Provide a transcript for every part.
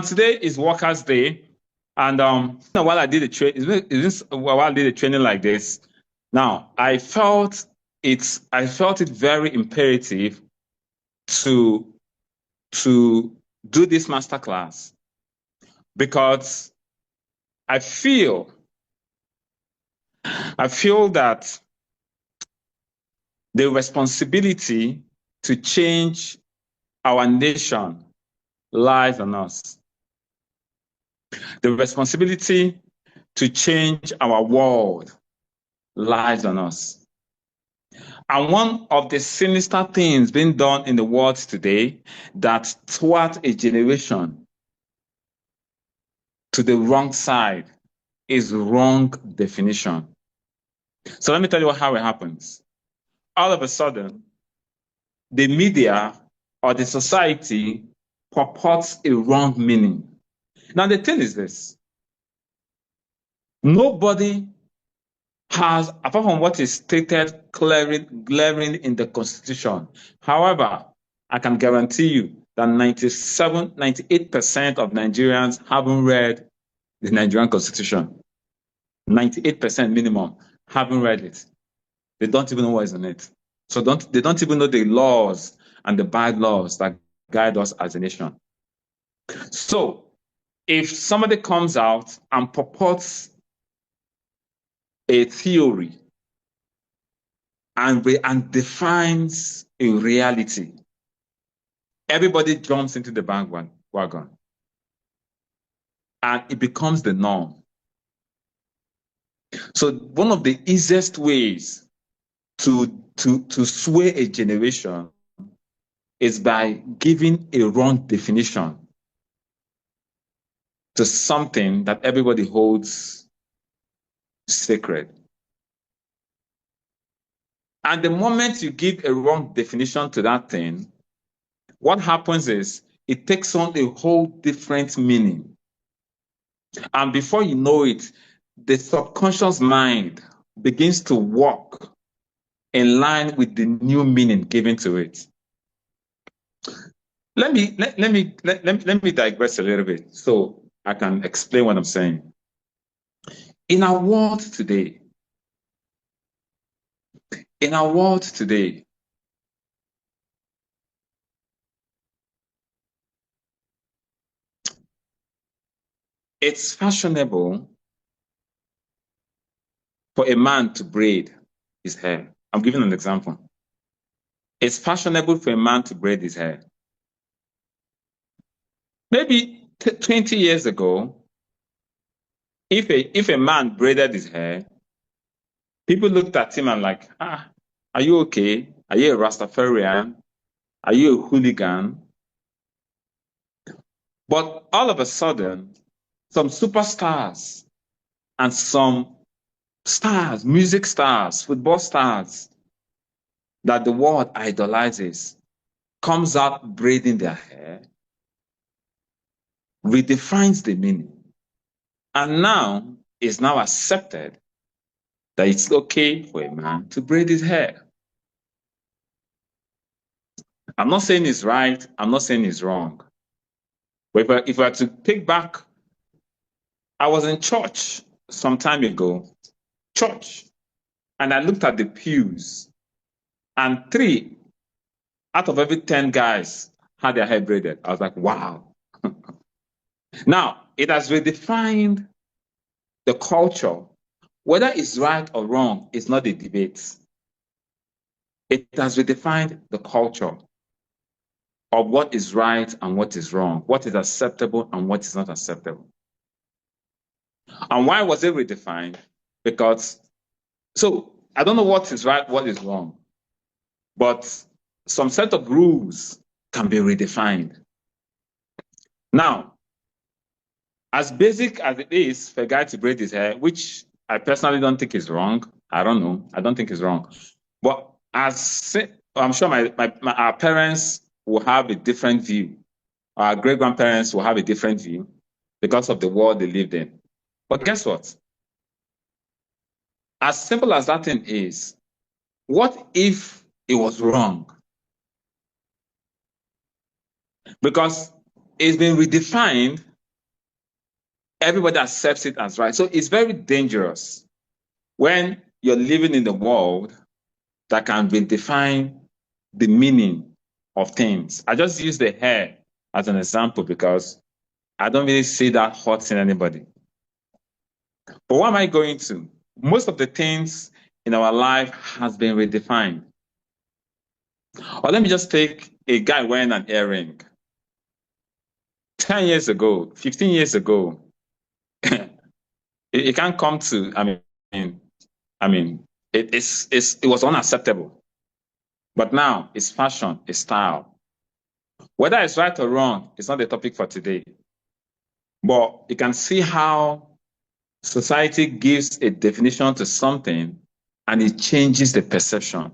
Today is Workers' Day, and while I did a training like this, now I felt it very imperative to do this masterclass because I feel that the responsibility to change our nation lies on us. The responsibility to change our world lies on us. And one of the sinister things being done in the world today that thwart a generation to the wrong side is wrong definition. So let me tell you how it happens. All of a sudden, the media or the society purports a wrong meaning. Now, the thing is this. Nobody has, apart from what is stated glaring in the Constitution. However, I can guarantee you that 98% of Nigerians haven't read the Nigerian Constitution. 98% minimum haven't read it. They don't even know what is in it. So they don't even know the laws and the bylaws that guide us as a nation. So if somebody comes out and purports a theory and defines a reality, everybody jumps into the bandwagon and it becomes the norm. So one of the easiest ways to sway a generation is by giving a wrong definition to something that everybody holds sacred. And the moment you give a wrong definition to that thing, what happens is it takes on a whole different meaning. And before you know it, the subconscious mind begins to work in line with the new meaning given to it. Let me digress a little bit so I can explain what I'm saying. In our world today, it's fashionable for a man to braid his hair. I'm giving an example. It's fashionable for a man to braid his hair. Maybe 20 years ago, if a man braided his hair, people looked at him and like, are you okay? Are you a Rastafarian? Are you a hooligan? But all of a sudden, some superstars and some stars, music stars, football stars that the world idolizes comes out braiding their hair, redefines the meaning, and now is now accepted that it's okay for a man to braid his hair. I'm not saying it's right, I'm not saying it's wrong. But if I were to take back, I was in church some time ago, and I looked at the pews, and 3 out of every 10 guys had their hair braided. I was like, wow. Now, it has redefined the culture. Whether it's right or wrong is not a debate. It has redefined the culture of what is right and what is wrong, what is acceptable and what is not acceptable. And why was it redefined? Because, so I don't know what is right, what is wrong, but some set of rules can be redefined. Now, as basic as it is for a guy to braid his hair, which I personally don't think is wrong. I don't know. I don't think it's wrong. But I'm sure our parents will have a different view. Our great-grandparents will have a different view because of the world they lived in. But guess what? As simple as that thing is, what if it was wrong? Because it's been redefined Everybody accepts it as right. So it's very dangerous when you're living in the world that can redefine the meaning of things. I just use the hair as an example because I don't really see that hurting anybody. But what am I going to? Most of the things in our life has been redefined. Or let me just take a guy wearing an earring. 10 years ago, 15 years ago, it can't come to, I mean, it was unacceptable. But now it's fashion, it's style. Whether it's right or wrong, it's not the topic for today. But you can see how society gives a definition to something and it changes the perception.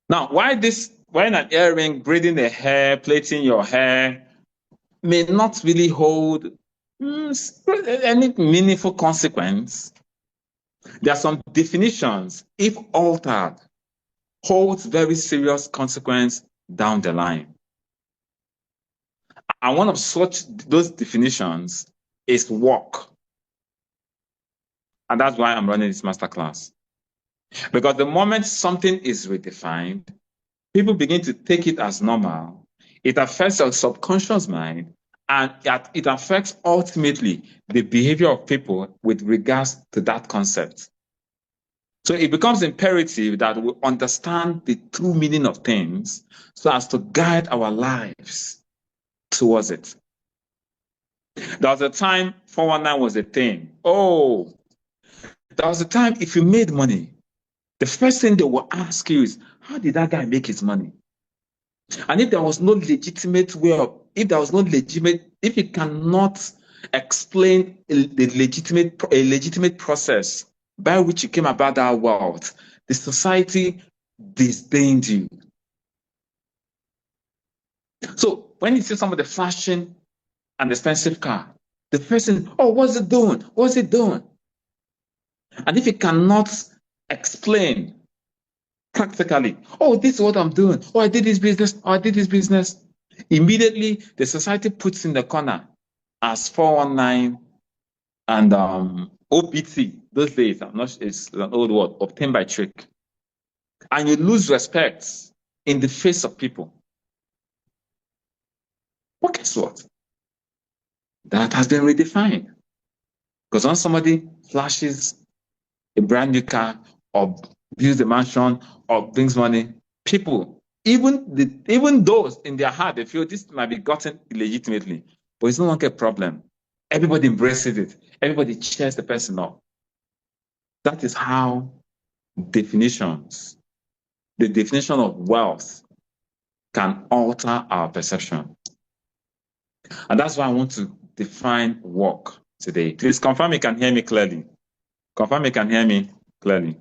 Now, why an earring, braiding the hair, plaiting your hair may not really hold any meaningful consequence. There are some definitions, if altered, holds very serious consequence down the line. And one of those definitions is work. And that's why I'm running this masterclass. Because the moment something is redefined, people begin to take it as normal. It affects your subconscious mind, and it affects ultimately the behavior of people with regards to that concept. So it becomes imperative that we understand the true meaning of things so as to guide our lives towards it. There was a time 419 was a thing. Oh, there was a time if you made money, the first thing they will ask you is, how did that guy make his money? And if there was no legitimate way of, if you cannot explain a legitimate process by which you came about that wealth, the society disdained you. So when you see somebody flashing an expensive car, the person, oh, what's it doing? What's it doing? And if you cannot explain practically, oh, this is what I'm doing. Oh, I did this business. Oh, I did this business. Immediately, the society puts in the corner as 419 and OPT. Those days, I'm not. It's an old word, obtained by trick, and you lose respect in the face of people. Well, guess what? That has been redefined. Because when somebody flashes a brand new car or builds a mansion or brings money, people, even those in their heart, they feel this might be gotten illegitimately, but it's no longer a problem. Everybody embraces it. Everybody cheers the person up. That is how definitions, the definition of wealth can alter our perception. And that's why I want to define work today. Please confirm you can hear me clearly. Confirm you can hear me clearly.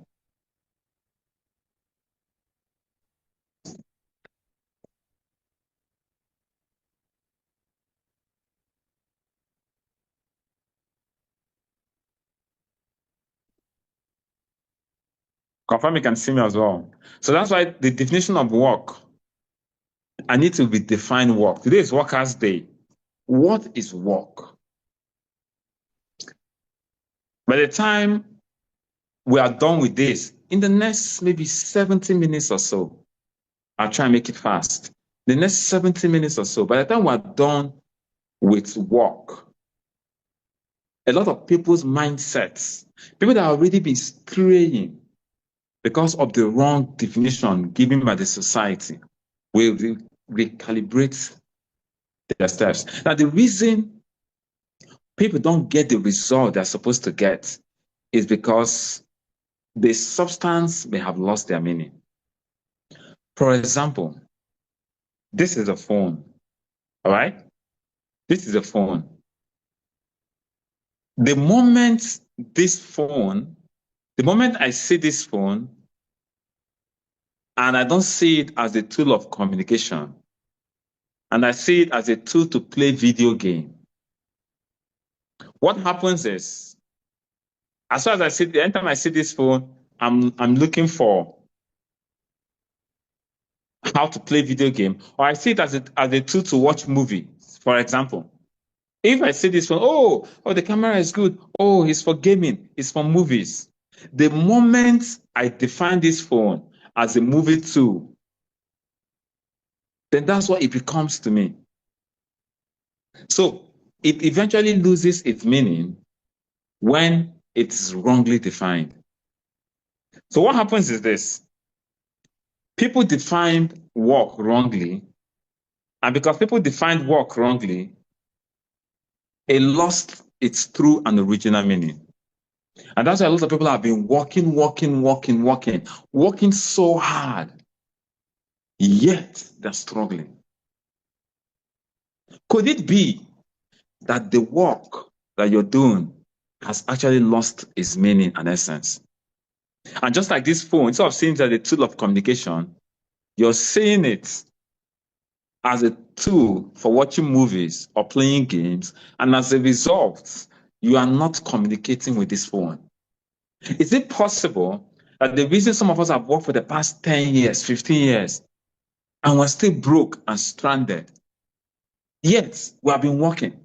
Confirm you can see me as well. So that's why the definition of work, I need to redefine work. Today is Workers' Day. What is work? By the time we are done with this, in the next maybe 70 minutes or so, I'll try and make it fast. The next 70 minutes or so, by the time we're done with work, a lot of people's mindsets, people that have already been straying because of the wrong definition given by the society, will recalibrate their steps. Now, the reason people don't get the result they're supposed to get is because the substance may have lost their meaning. For example, this is a phone, all right? This is a phone. The moment I see this phone, and I don't see it as a tool of communication, and I see it as a tool to play video game, what happens is, as far as I see, anytime I see this phone, I'm looking for how to play video game, or I see it as a tool to watch movies, for example. If I see this one, oh, the camera is good. Oh, it's for gaming. It's for movies. The moment I define this phone as a movie tool, then that's what it becomes to me. So it eventually loses its meaning when it's wrongly defined. So what happens is this. People defined work wrongly, and because people defined work wrongly, it lost its true and original meaning. And that's why a lot of people have been working so hard, yet they're struggling. Could it be that the work that you're doing has actually lost its meaning and essence? And just like this phone, instead of seeing it as a tool of communication, you're seeing it as a tool for watching movies or playing games. And as a result, you are not communicating with this phone. Is it possible that the reason some of us have worked for the past 10 years, 15 years, and we're still broke and stranded, yet we have been working?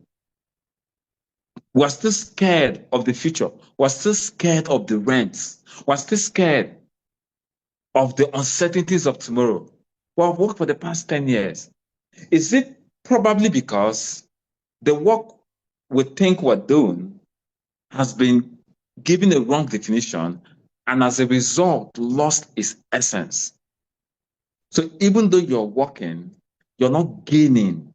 We're still scared of the future. We're still scared of the rents. We're still scared of the uncertainties of tomorrow. We have worked for the past 10 years. Is it probably because the work we think we're doing has been given a wrong definition and as a result lost its essence? So even though you're working, you're not gaining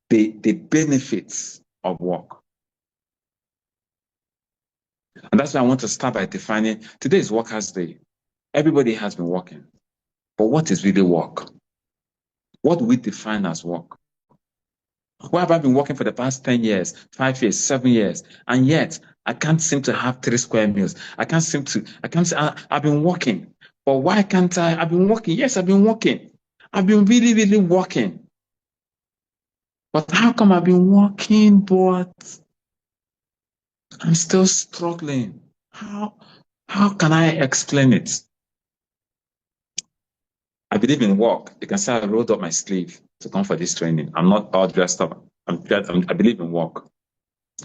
the benefits of work. And that's why I want to start by defining, today is Workers' Day. Everybody has been working. But what is really work? What do we define as work? Why have I been working for the past 10 years, 5 years, 7 years, and yet I can't seem to have 3 square meals? I've been working. But why can't I? I've been working. Yes, I've been working. I've been really, really working. But how come I've been working, but I'm still struggling? How can I explain it? I believe in work. You can say I rolled up my sleeve to come for this training. I'm not all dressed up. I believe in work.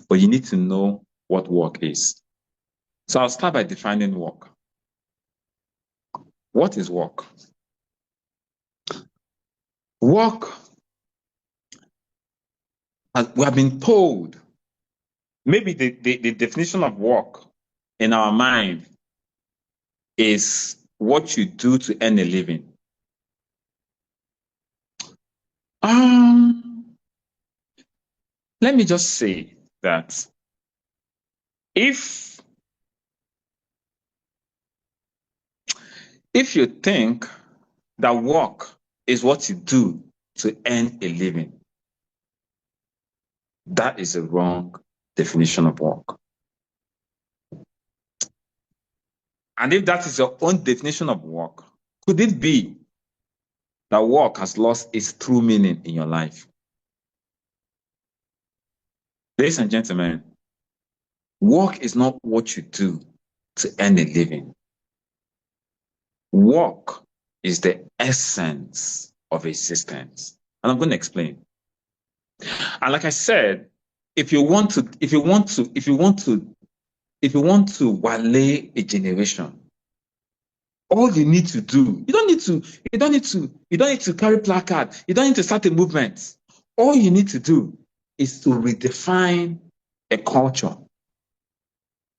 But you need to know what work is. So I'll start by defining work. What is work? Work, we have been told, maybe the definition of work in our mind is what you do to earn a living. Let me just say that if you think that work is what you do to earn a living, that is a wrong definition of work. And if that is your own definition of work, could it be that work has lost its true meaning in your life? Ladies and gentlemen, work is not what you do to earn a living. Work is the essence of existence. And I'm going to explain. And like I said, if you want to wale a generation, all you need to do, you don't need to carry placard, you don't need to start a movement. All you need to do is to redefine a culture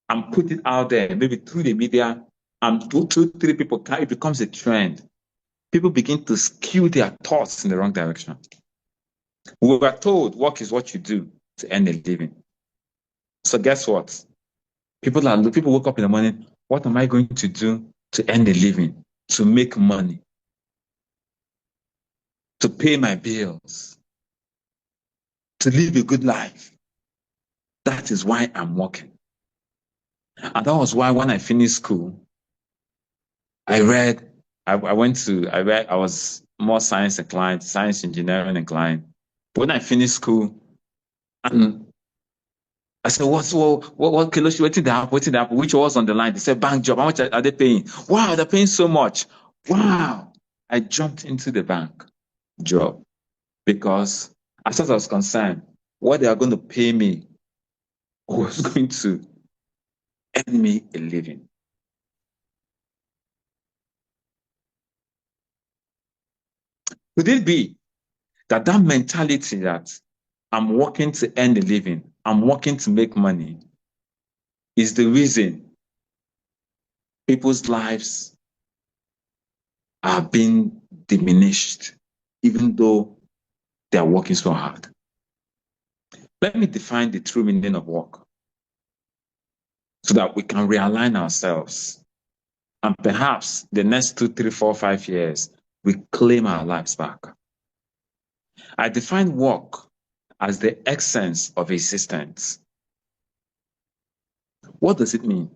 and put it out there, maybe through the media, and 2, 3 people, it becomes a trend. People begin to skew their thoughts in the wrong direction. We were told work is what you do to earn a living. So guess what? People wake up in the morning, what am I going to do to earn a living, to make money, to pay my bills, to live a good life? That is why I'm working. And that was why when I finished school, I was more science inclined, science engineering inclined. But when I finished school, and I said, what Kiloshi, waiting the app, which was on the line? They said, bank job, how much are they paying? Wow, they're paying so much. Wow. I jumped into the bank job because as far as I was concerned, what they are going to pay me was going to earn me a living. Could it be that mentality that I'm working to earn a living, I'm working to make money, is the reason people's lives are being diminished, even though they are working so hard? Let me define the true meaning of work so that we can realign ourselves. And perhaps the next 2, 3, 4, 5 years, we claim our lives back. I define work as the essence of existence. What does it mean?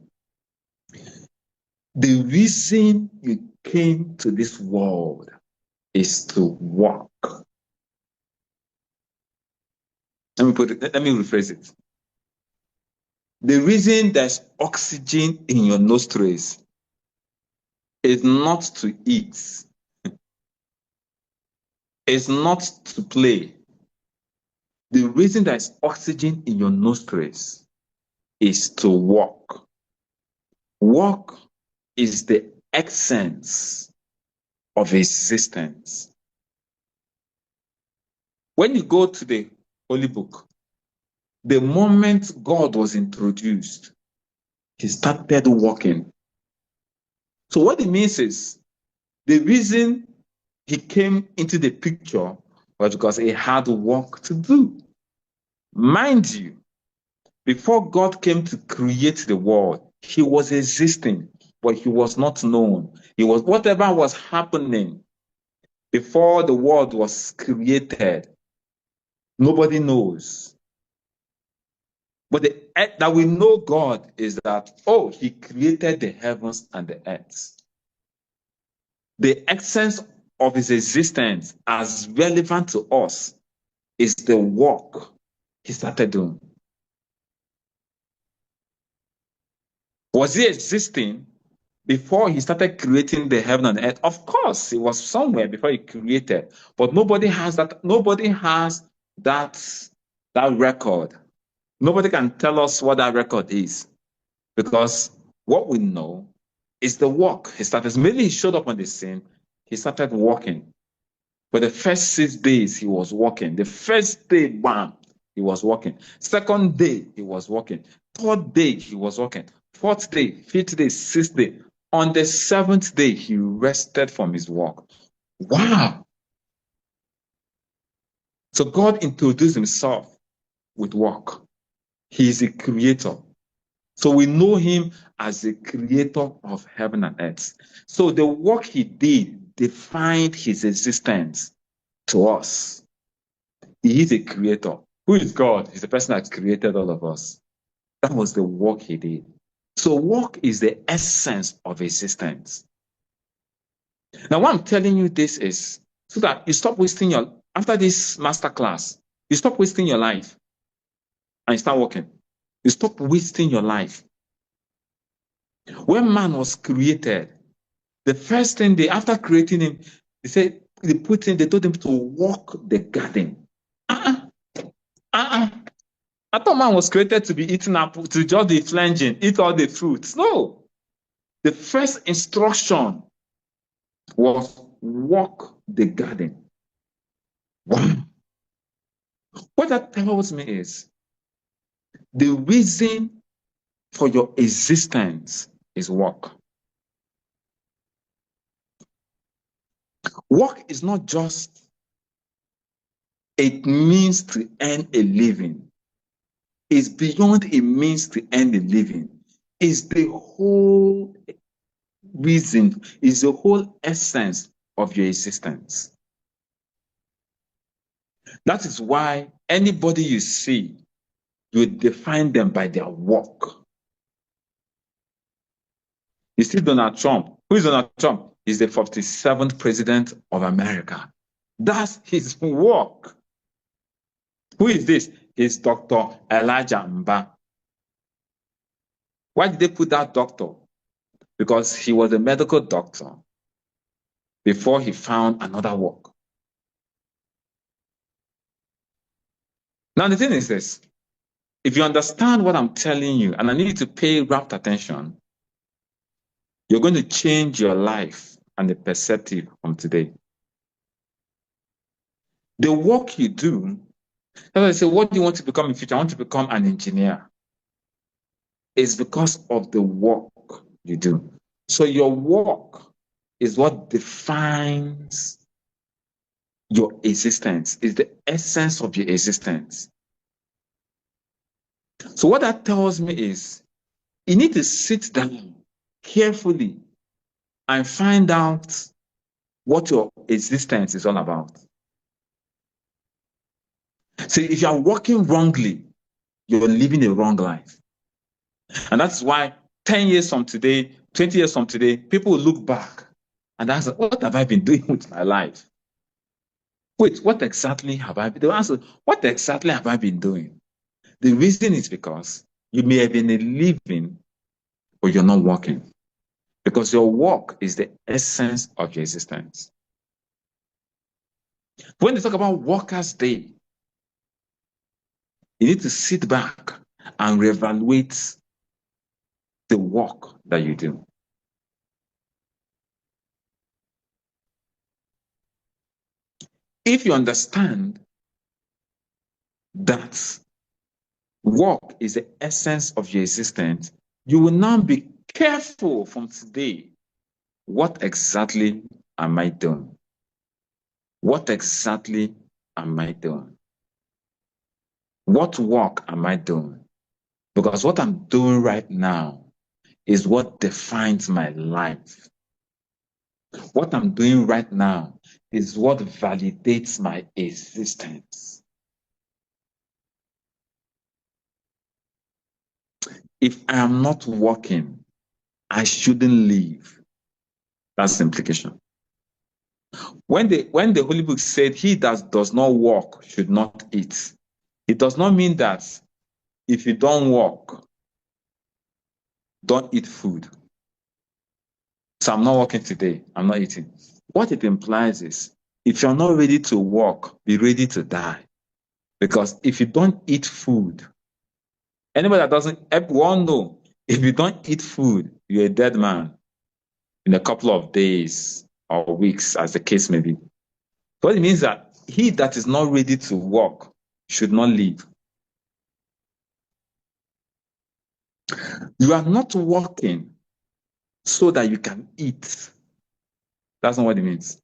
The reason you came to this world is to work. Let me rephrase it. The reason there's oxygen in your nostrils is not to eat. It's not to play. The reason there's oxygen in your nostrils is to work. Work is the essence of existence. When you go to the Holy Book, the moment God was introduced, he started working. So what it means is the reason he came into the picture was because he had work to do. Mind you, before God came to create the world, he was existing, but he was not known. He was whatever was happening before the world was created. Nobody knows. But that we know God is that, oh, he created the heavens and the earth. The essence of his existence as relevant to us is the work he started doing. Was he existing before he started creating the heaven and earth? Of course, he was somewhere before he created, but nobody has that. Nobody has that record. Nobody can tell us what that record is, because what we know is the work he started. Maybe he showed up on the scene, he started working. For the first 6 days, he was working. The first day, bam, he was working. Second day, he was working. Third day, he was working. Fourth day, fifth day, sixth day. On the seventh day, he rested from his work. Wow. So God introduced himself with work. He is a creator. So we know him as the creator of heaven and earth. So the work he did defined his existence to us. He is a creator. Who is God? He's the person that created all of us. That was the work he did. So work is the essence of existence. Now, why I'm telling you this is so that you stop wasting after this masterclass, you stop wasting your life and you start working. You stop wasting your life. When man was created, the first thing after creating him, they told him to walk the garden. I thought man was created to be eating apple, to just be flanging, eat all the fruits. No. The first instruction was walk the garden. Wow. What that tells me is the reason for your existence is work. Work is not just a means to earn a living. It's beyond a means to earn a living. It's the whole reason, is the whole essence of your existence. That is why anybody you see, you define them by their work. You see Donald Trump. Who is Donald Trump? He's the 47th president of America. That's his work. Who is this? He's Dr. Elijah Mba. Why did they put that doctor? Because he was a medical doctor before he found another work. Now, the thing is this. If you understand what I'm telling you, and I need you to pay rapt attention, you're going to change your life and the perspective from today. The work you do, as I say, what do you want to become in the future? I want to become an engineer. It's because of the work you do. So your work is what defines your existence, is the essence of your existence. So what that tells me is you need to sit down carefully and find out what your existence is all about. So if you are working wrongly, you're living a wrong life. And that's why 10 years from today, 20 years from today, people will look back and ask, what have I been doing with my life? Wait, what exactly have I been doing? Answer, what exactly have I been doing? The reason is because you may have been living, but you're not working. Because your work is the essence of your existence. When they talk about Workers' Day, you need to sit back and reevaluate the work that you do. If you understand that work is the essence of your existence, you will now be careful from today. What exactly am I doing? What exactly am I doing? What work am I doing? Because what I'm doing right now is what defines my life. What I'm doing right now is what validates my existence. If I am not working, I shouldn't live. That's the implication. When the Holy Book said, he that does not work should not eat, it does not mean that if you don't work, don't eat food. So I'm not working today, I'm not eating. What it implies is, if you're not ready to work, be ready to die. Because if you don't eat food, anybody that doesn't, everyone know, if you don't eat food, you're a dead man in a couple of days or weeks, as the case may be. But it means that he that is not ready to work should not live. You are not working so that you can eat. That's not what it means.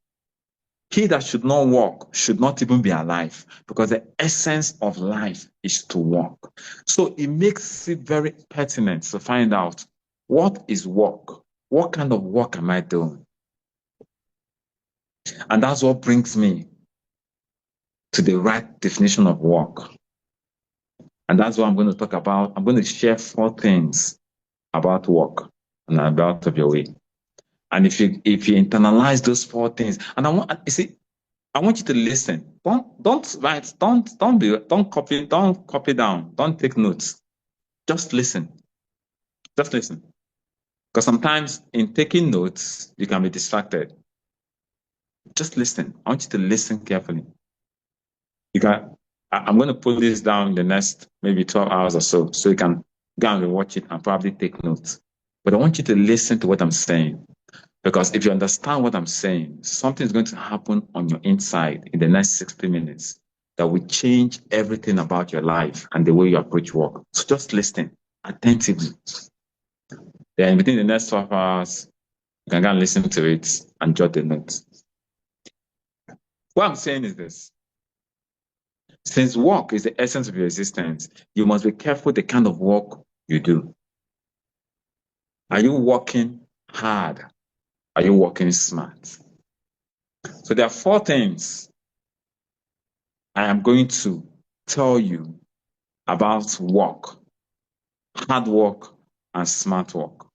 He that should not work should not even be alive, because the essence of life is to work. So it makes it very pertinent to find out, what is work? What kind of work am I doing? And that's what brings me to the right definition of work. And that's what I'm going to talk about. I'm going to share 4 things about work, and I'm out of your way. And if you internalize those 4 things, and I want you to listen. Don't write. Don't copy down. Don't take notes. Just listen. Just listen. Because sometimes in taking notes, you can be distracted. Just listen. I want you to listen carefully. I'm going to put this down in the next maybe 12 hours or so you can go and watch it and probably take notes. But I want you to listen to what I'm saying. Because if you understand what I'm saying, something is going to happen on your inside in the next 60 minutes that will change everything about your life and the way you approach work. So just listen attentively. Then within the next 12 hours, you can go and listen to it and jot the notes. What I'm saying is this. Since work is the essence of your existence, you must be careful the kind of work you do. Are you working hard? Are you working smart? So there are 4 things I am going to tell you about work, hard work, and smart work.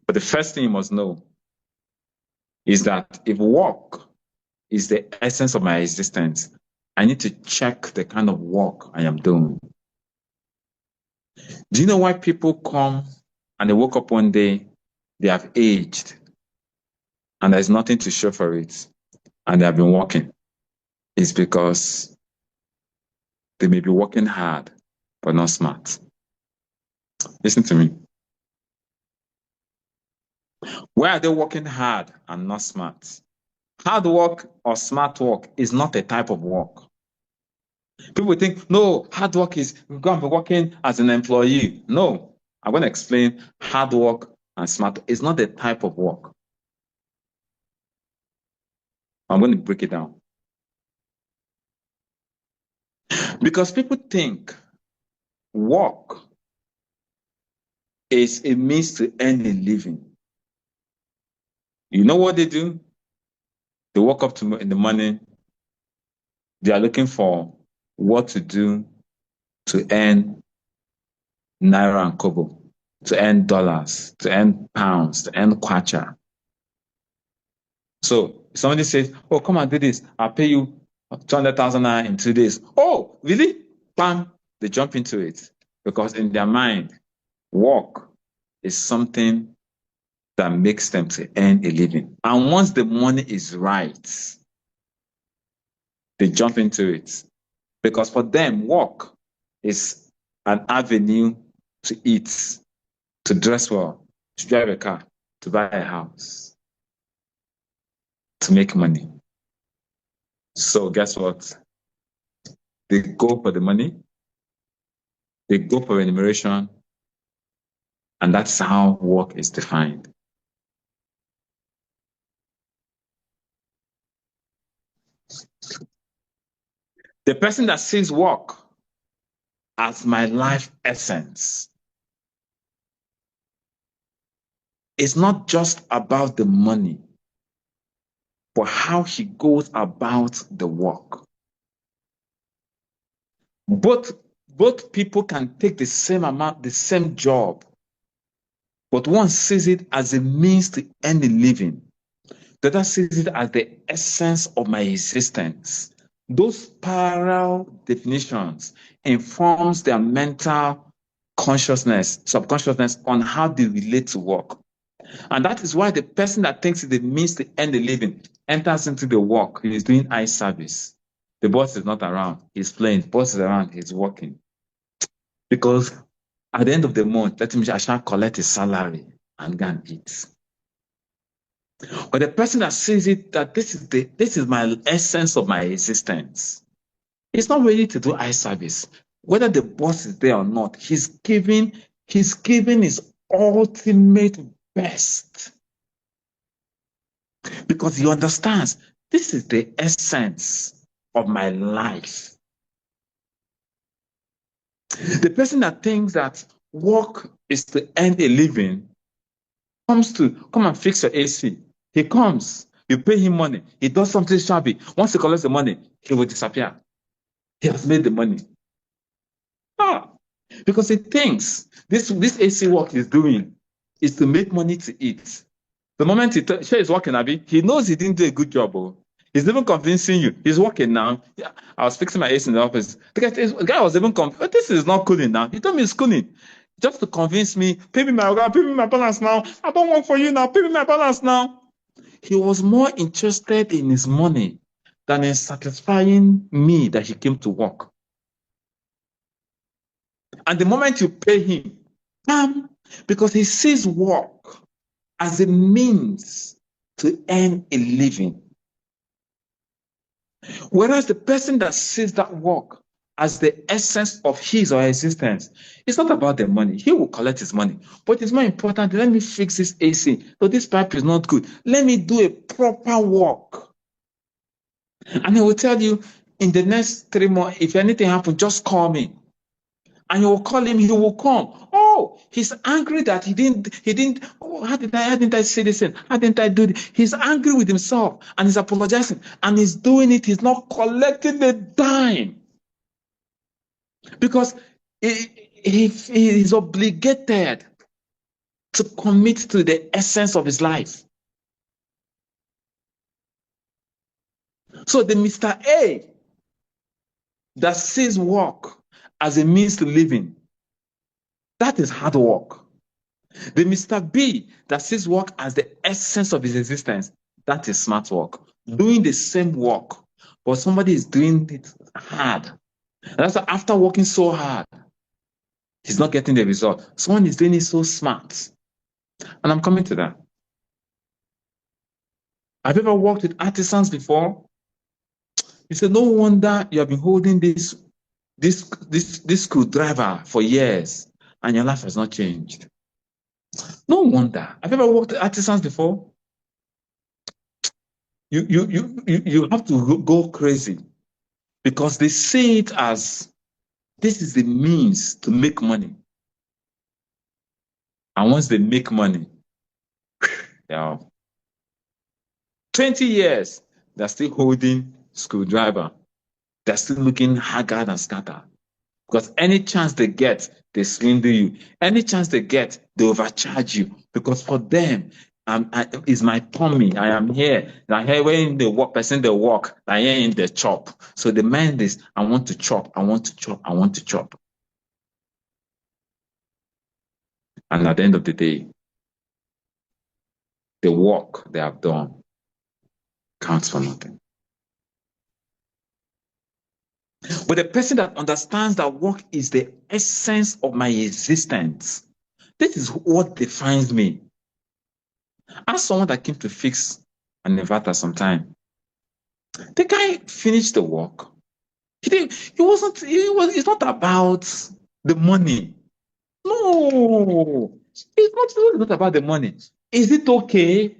But the first thing you must know is that if work is the essence of my existence, I need to check the kind of work I am doing. Do you know why people come and they woke up one day, they have aged, and there's nothing to show for it, and they have been working? is because they may be working hard, but not smart. Listen to me. Why are they working hard and not smart? Hard work or smart work is not a type of work. People think, no, hard work is going to be working as an employee. No, I'm going to explain hard work and smart is not a type of work. I'm going to break it down. Because people think work is a means to earn a living. You know what they do? They wake up in the morning, they are looking for what to do to earn naira and kobo, to earn dollars, to earn pounds, to earn kwacha. So somebody says, oh, come and do this. I'll pay you 200,000 naira in 2 days. Oh, really? Bam! They jump into it because in their mind, work is something that makes them to earn a living. And once the money is right, they jump into it. Because for them, work is an avenue to eat, to dress well, to drive a car, to buy a house, to make money. So guess what? They go for the money, they go for remuneration, and that's how work is defined. The person that sees work as my life essence is not just about the money, but how he goes about the work. Both people can take the same amount, the same job, but one sees it as a means to earn a living. The other sees it as the essence of my existence. Those parallel definitions informs their mental consciousness, subconsciousness on how they relate to work. And that is why the person that thinks it's a means to earn a living enters into the work. He is doing eye service. The boss is not around. He's playing. The boss is around. He's working. Because at the end of the month, let him shall collect his salary and go and eat. But the person that sees it that this is my essence of my existence, he's not ready to do eye service. Whether the boss is there or not, he's giving his ultimate best. Because he understands this is the essence of my life. The person that thinks that work is to earn a living comes to come and fix your AC. He comes, you pay him money, he does something shabby. Once he collects the money, he will disappear. He has made the money. Because he thinks this AC work he's doing is to make money to eat. The moment he is working, Abby, he knows he didn't do a good job. Oh. He's even convincing you. He's working now. Yeah, I was fixing my AC in the office. The guy was even convinced, this is not cooling now. He told me it's cooling. Just to convince me, pay me my balance now. I don't work for you now. Pay me my balance now. He was more interested in his money than in satisfying me that he came to work. And the moment you pay him, because he sees work as a means to earn a living. Whereas the person that sees that work as the essence of his or her existence, it's not about the money. He will collect his money. But it's more important, let me fix this AC. So this pipe is not good. Let me do a proper work. And he will tell you, in the next 3 months, if anything happens, just call me. And you will call him, he will come. Oh, he's angry that he didn't, oh, how didn't I say this? How didn't I do this? He's angry with himself and he's apologizing and he's doing it. He's not collecting the dime because he is obligated to commit to the essence of his life. So the Mr. A that sees work as a means to living, that is hard work. The Mr. B that sees work as the essence of his existence, that is smart work. Doing the same work, But somebody is doing it hard. And that's why after working so hard, he's not getting the result. Someone is doing it so smart. And I'm coming to that. Have you ever worked with artisans before? You say, no wonder you have been holding this screwdriver for years and your life has not changed. No wonder. Have you ever worked with artisans before? You have to go crazy because they see it as this is the means to make money. And once they make money, yeah, 20 years, they're still holding screwdriver. They're still looking haggard and scattered. Because any chance they get, they swindle you. Any chance they get, they overcharge you. Because for them, is my tummy. I am here. I hear when the person they walk, I hear in the chop. So the mind is, I want to chop, I want to chop, I want to chop. And at the end of the day, the work they have done counts for nothing. But the person that understands that work is the essence of my existence, this is what defines me. As someone that came to fix an inverter sometime, the guy finished the work. It's not about the money. No, it's not about the money. Is it okay?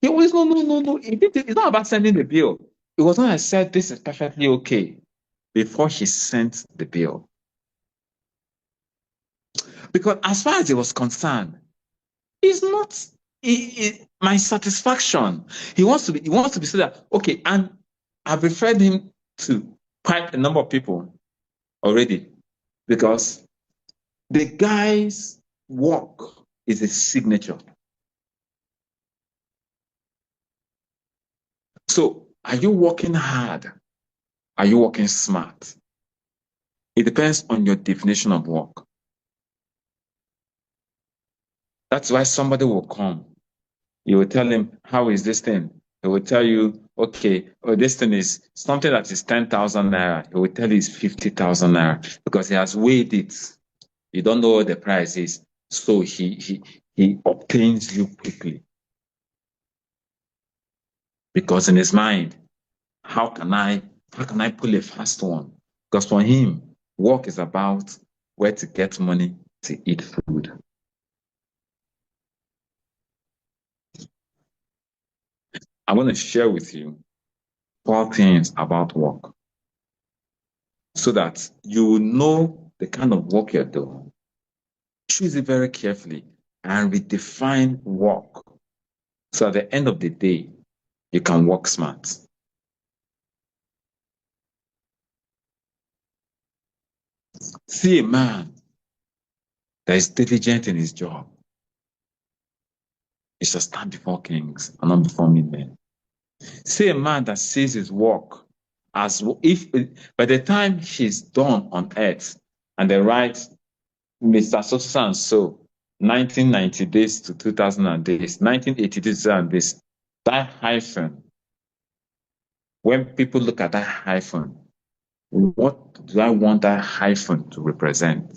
He always, no. It's not about sending the bill. It was when I said this is perfectly okay before he sent the bill. Because as far as he was concerned, it's not my satisfaction. He wants to be said that, okay, and I've referred him to quite a number of people already because the guy's work is a signature. So are you working hard? Are you working smart? It depends on your definition of work. That's why somebody will come. You will tell him, how is this thing? He will tell you, okay, this thing is something that is 10,000 naira. He will tell you it's 50,000 naira because he has weighed it. You don't know what the price is. So he obtains you quickly. Because in his mind, how can I pull a fast one? Because for him, work is about where to get money to eat food. I'm going to share with you 4 things about work so that you will know the kind of work you're doing. Choose it very carefully and redefine work. So at the end of the day, you can work smart. See a man that is diligent in his job. He shall stand before kings and not before men. See a man that sees his work as if by the time he's done on earth and they write Mr. So and so, 1990 days to 2000 days, 1980 days and this, that hyphen, when people look at that hyphen, what do I want that hyphen to represent?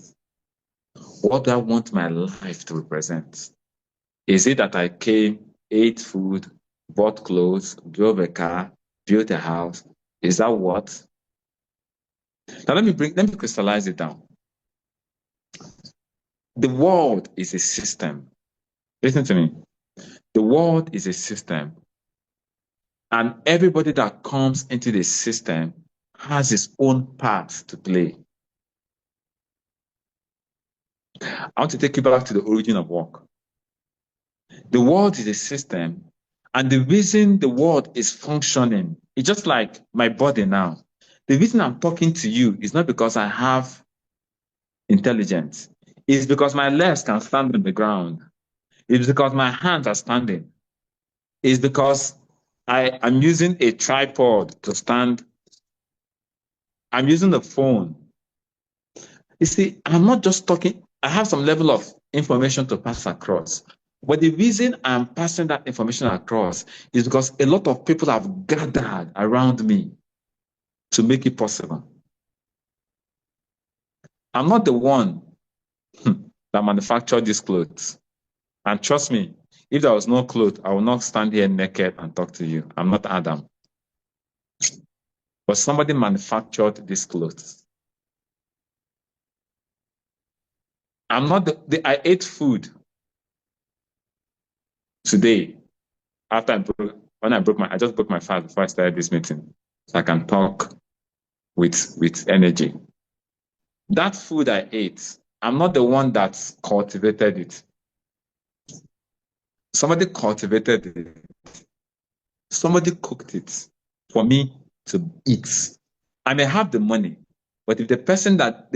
What do I want my life to represent? Is it that I came, ate food, bought clothes, drove a car, built a house? Is that what? Now let me crystallize it down. The world is a system. Listen to me. The world is a system. And everybody that comes into the system has his own part to play. I want to take you back to the origin of work. The world is a system, and the reason the world is functioning, it's just like my body now. The reason I'm talking to you is not because I have intelligence. It's because my legs can stand on the ground. It's because my hands are standing. It's because I am using a tripod to stand. I'm using the phone. You see, I'm not just talking. I have some level of information to pass across. But the reason I'm passing that information across is because a lot of people have gathered around me to make it possible. I'm not the one that manufactured these clothes. And trust me, if there was no clothes, I would not stand here naked and talk to you. I'm not Adam. But somebody manufactured these clothes. I'm not I ate food today after I just broke my fast before I started this meeting, so I can talk with energy. That food I ate, I'm not the one that cultivated it. Somebody cultivated it. Somebody cooked it for me to eat. I may have the money, but if the person that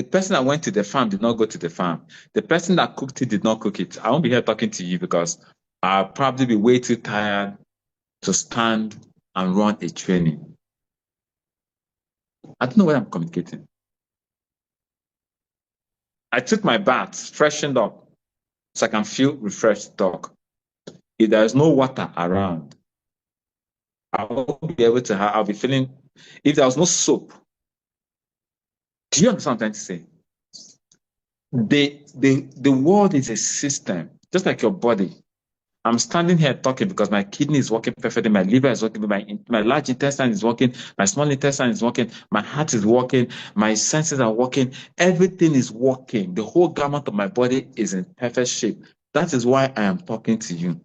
went to the farm did not go to the farm, the person that cooked it did not cook it, I won't be here talking to you because I'll probably be way too tired to stand and run a training. I don't know what I'm communicating. I took my bath, freshened up, so I can feel refreshed to talk. If there is no water around, I won't be able to I'll be feeling, if there was no soap, do you understand what I'm trying to say? The world is a system, just like your body. I'm standing here talking because my kidney is working perfectly, my liver is working, my large intestine is working, my small intestine is working, my heart is working, my senses are working, everything is working. The whole garment of my body is in perfect shape. That is why I am talking to you.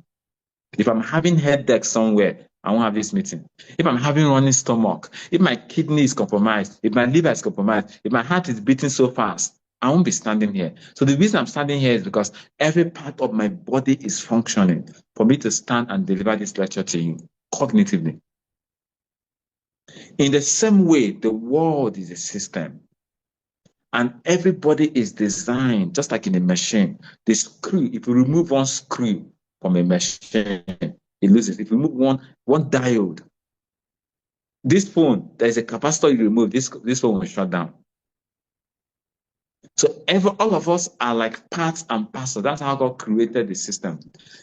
If I'm having headache somewhere, I won't have this meeting. If I'm having running stomach, if my kidney is compromised, if my liver is compromised, if my heart is beating so fast, I won't be standing here. So the reason I'm standing here is because every part of my body is functioning for me to stand and deliver this lecture to you cognitively. In the same way, the world is a system. And everybody is designed just like in a machine. The screw, if you remove one screw from a machine, it loses. If you remove one diode, this phone, there's a capacitor you remove, this phone will shut down. So all of us are like parts and parcels. That's how God created the system.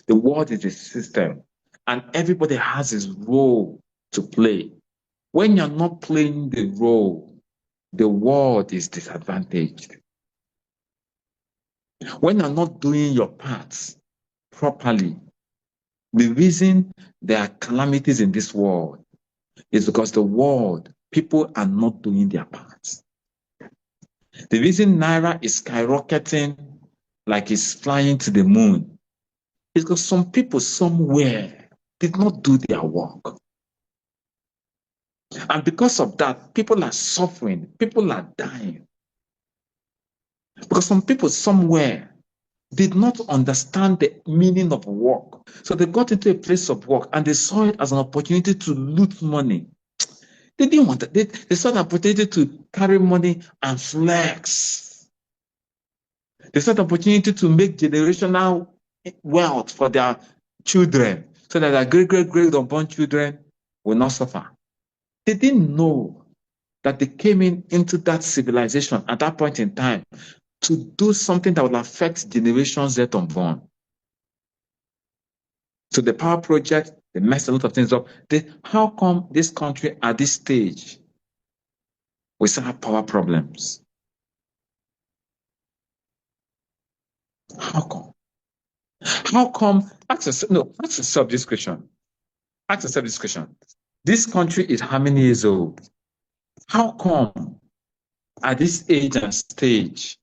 The world is a system, and everybody has his role to play. When you're not playing the role, the world is disadvantaged. When you're not doing your parts properly, the reason there are calamities in this world is because the world, people are not doing their parts. The reason Naira is skyrocketing like it's flying to the moon is because some people somewhere did not do their work. And because of that, people are suffering, people are dying. Because some people somewhere did not understand the meaning of work. So they got into a place of work and they saw it as an opportunity to loot money. They didn't want it. They saw an opportunity to carry money and flex. They saw an opportunity to make generational wealth for their children so that their great unborn children will not suffer. They didn't know that they came into that civilization at that point in time to do something that will affect generations yet unborn. So the power project, they messed a lot of things up. How come this country at this stage, we still have power problems? How come? How come? Ask yourself this question. Ask yourself this question. This country is how many years old? How come at this age and stage,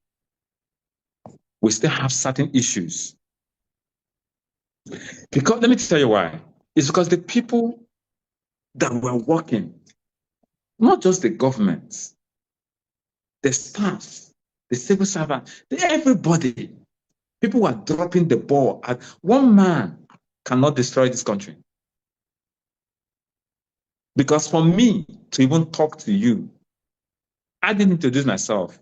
we still have certain issues? Because let me tell you why. It's because the people that were working, not just the government, the staff, the civil servant, everybody, people were dropping the ball. One man cannot destroy this country. Because for me to even talk to you, I didn't introduce myself.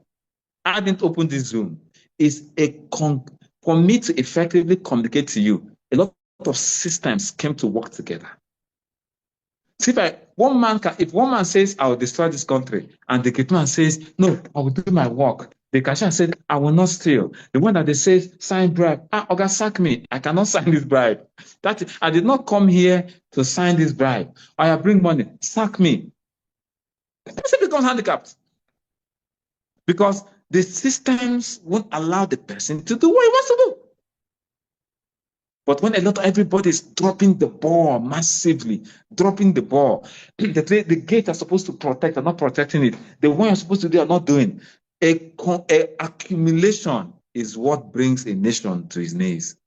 I didn't open this Zoom. For me to effectively communicate to you, a lot of systems came to work together. See, if one man says, I will destroy this country, and the great man says, no, I will do my work, The cashier said, I will not steal. The one that they say, sign bribe. Oga, sack me. I cannot sign this bribe. I did not come here to sign this bribe. I bring money. Sack me. The person becomes handicapped because the systems won't allow the person to do what he wants to do. But when everybody is dropping the ball massively, dropping the ball, the gate are supposed to protect are not protecting it. The one you're supposed to do are not doing. A accumulation is what brings a nation to its knees.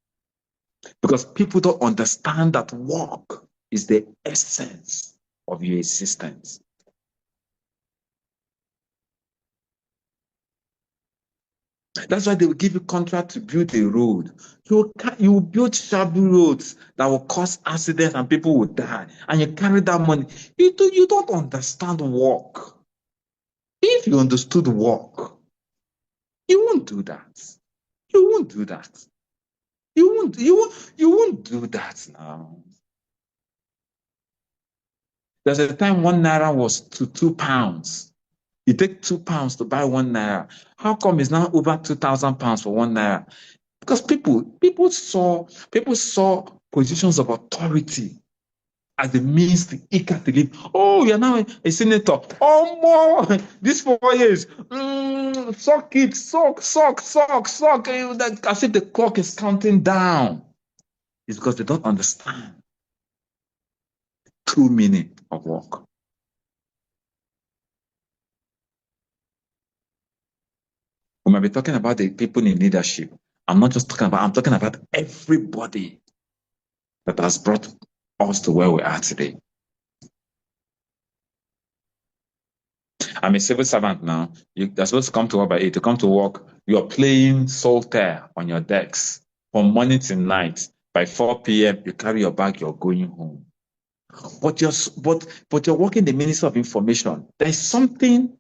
Because people don't understand that work is the essence of your existence. That's why they will give you contract to build a road. You will build shabby roads that will cause accidents and people will die. And you carry that money. You don't understand work. If you understood work, you won't do that. You won't do that. You won't do that now. There's a time 1 naira was to £2. You take £2 to buy 1 naira. How come it's now over £2,000 for 1 naira? Because people saw positions of authority as the means to eager to live. Oh, you're now a senator. Oh, more these 4 years. Suck it, suck. As if the clock is counting down. It's because they don't understand the true meaning of work. We might be talking about the people in leadership. I'm talking about everybody that has brought us to where we are today. I'm a civil servant now. You're supposed to come to work by 8. To come to work, you're playing solitaire on your decks from morning to night. By 4 p.m., you carry your bag, you're going home. But you're working the Ministry of Information. There's something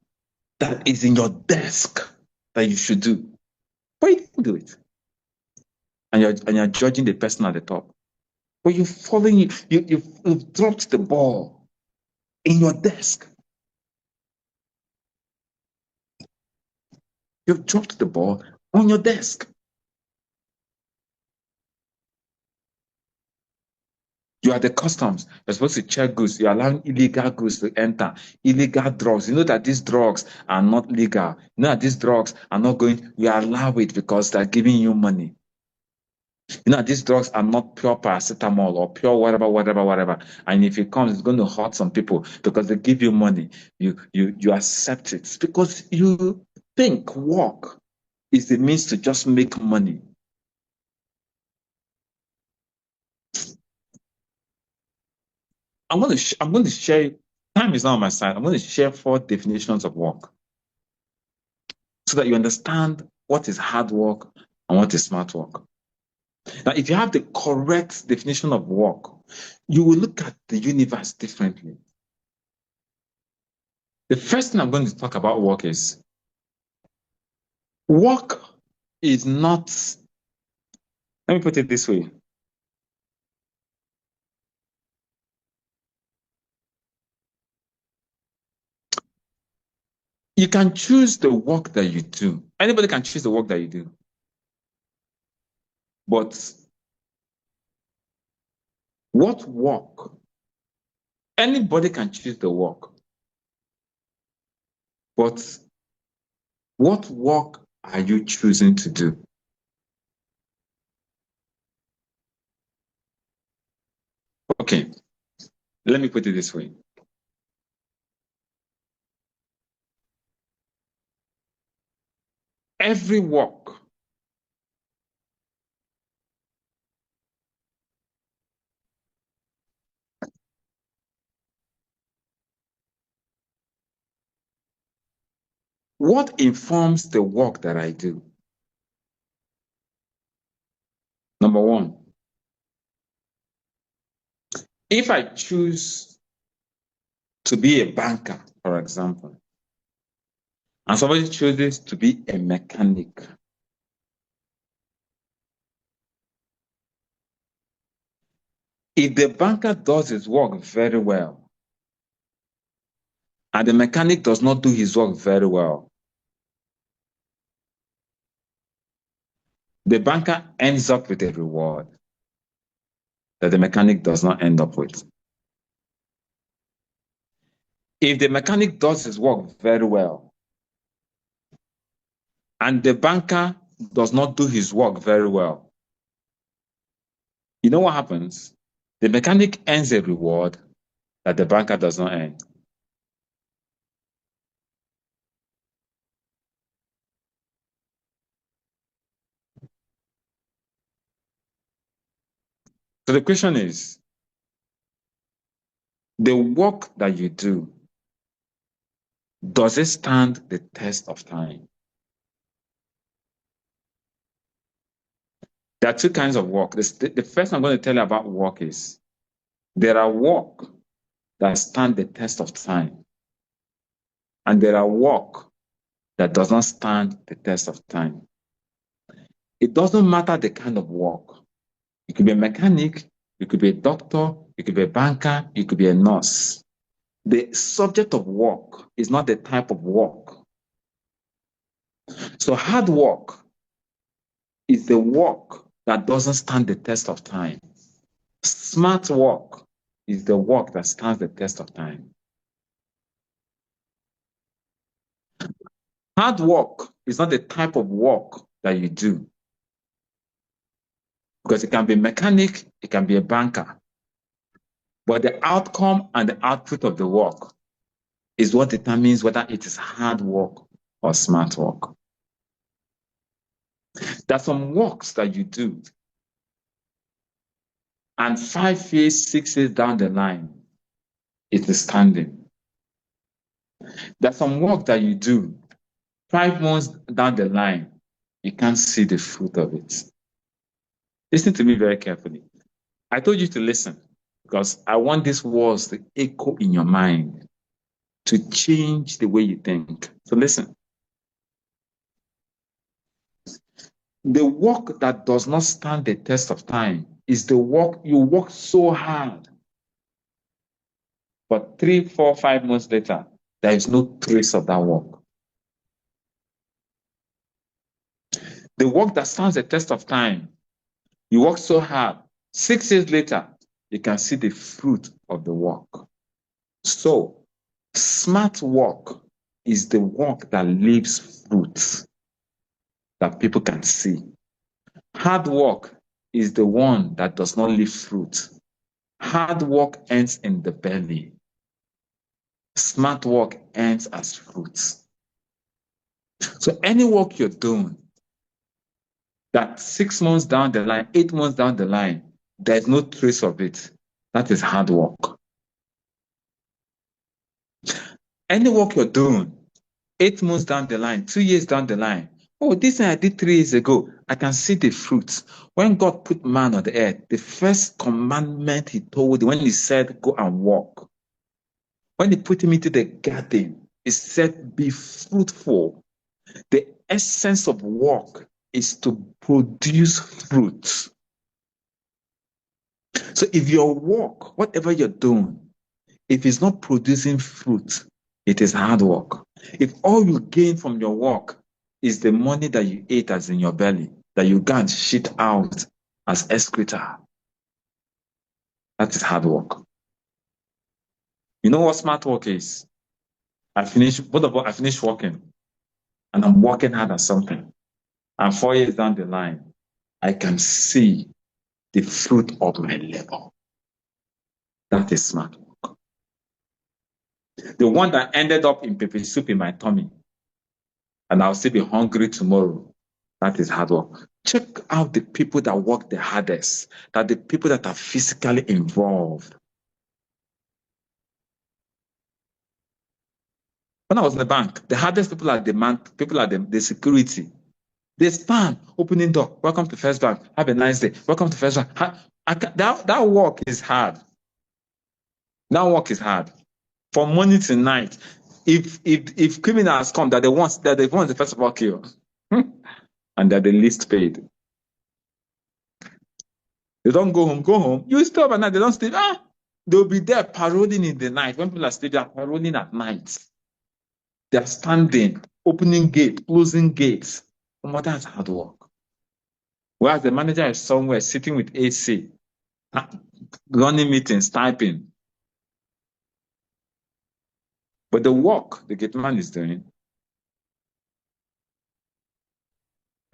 that is in your desk that you should do. But you didn't do it. And you're judging the person at the top. But you've dropped the ball in your desk. You've dropped the ball on your desk. You are the customs. You're supposed to check goods. You're allowing illegal goods to enter. Illegal drugs. You know that these drugs are not legal. You know that these drugs are not going. You allow it because they're giving you money. You know that these drugs are not pure paracetamol or pure whatever. And if it comes, it's going to hurt some people because they give you money. You accept it because you think work is the means to just make money. I'm going to share. Time is not on my side. I'm going to share 4 definitions of work so that you understand what is hard work and what is smart work. Now, if you have the correct definition of work, you will look at the universe differently. The first thing I'm going to talk about work is not, let me put it this way. You can choose the work that you do. Anybody can choose the work that you do. But what work? Anybody can choose the work. But what work are you choosing to do? Okay, let me put it this way. Every work what informs the work that I do? Number 1, if I choose to be a banker, for example, and somebody chooses to be a mechanic, if the banker does his work very well, and the mechanic does not do his work very well, The banker ends up with a reward that the mechanic does not end up with. If the mechanic does his work very well and the banker does not do his work very well, you know what happens? The mechanic earns a reward that the banker does not earn. So the question is, the work that you do, does it stand the test of time? There are two kinds of work. The first I'm going to tell you about work is there are work that stand the test of time, and there are work that does not stand the test of time. It doesn't matter the kind of work. You could be a mechanic, you could be a doctor, you could be a banker, you could be a nurse. The subject of work is not the type of work. So hard work is the work that doesn't stand the test of time. Smart work is the work that stands the test of time. Hard work is not the type of work that you do. Because it can be a mechanic, it can be a banker. But the outcome and the output of the work is what determines whether it is hard work or smart work. There are some works that you do, and 5 years, 6 years down the line, it is standing. There's some work that you do, 5 months down the line, you can't see the fruit of it. Listen to me very carefully. I told you to listen because I want these words to echo in your mind, to change the way you think. So listen. The work that does not stand the test of time is the work you work so hard, but 3, 4, 5 months later, there is no trace of that work. The work that stands the test of time, you work so hard, 6 years later, you can see the fruit of the work. So, smart work is the work that leaves fruit that people can see. Hard work is the one that does not leave fruit. Hard work ends in the belly. Smart work ends as fruits. So any work you're doing that 6 months down the line, 8 months down the line, there's no trace of it. That is hard work. Any work you're doing 8 months down the line, 2 years down the line, oh, this thing I did 3 years ago, I can see the fruits. When God put man on the earth, the first commandment he told, when he said, go and walk, when he put him into the garden, he said, be fruitful. The essence of work is to produce fruit. So if your work, whatever you're doing, if it's not producing fruit, it is hard work. If all you gain from your work is the money that you ate as in your belly, that you can't shit out as excreta, that is hard work. You know what smart work is? I finished working and I'm working hard at something. And 4 years down the line, I can see the fruit of my labor. That is smart work. The one that ended up in pepper soup in my tummy, and I'll still be hungry tomorrow, that is hard work. Check out the people that work the hardest, that the people that are physically involved. When I was in the bank, the hardest people are the security. They stand, opening door. Welcome to First Bank. Have a nice day. Welcome to First Bank. That work is hard. That work is hard. From morning to night. If criminals come, that they want the first of all kill, and they're the least paid. They don't go home. Go home. You stay overnight. They don't sleep. They'll be there paroling in the night. When people are sleeping, they are paroling at night. They are standing, opening gates, closing gates. That's hard work. Whereas the manager is somewhere sitting with AC, running meetings, typing. But the work the gate man is doing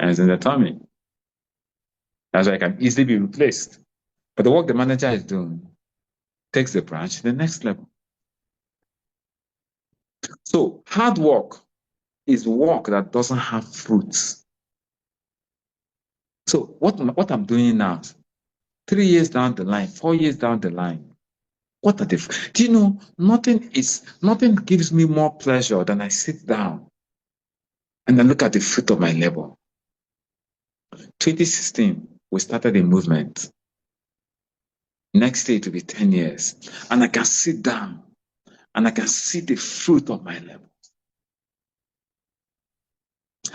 is in the tummy. That's why it can easily be replaced. But the work the manager is doing takes the branch to the next level. So hard work is work that doesn't have fruits. So what I'm doing now, 3 years down the line, 4 years down the line, what are the? Do you know nothing gives me more pleasure than I sit down and I look at the fruit of my labor. 2016, we started a movement. Next year it will be 10 years, and I can sit down and I can see the fruit of my labor.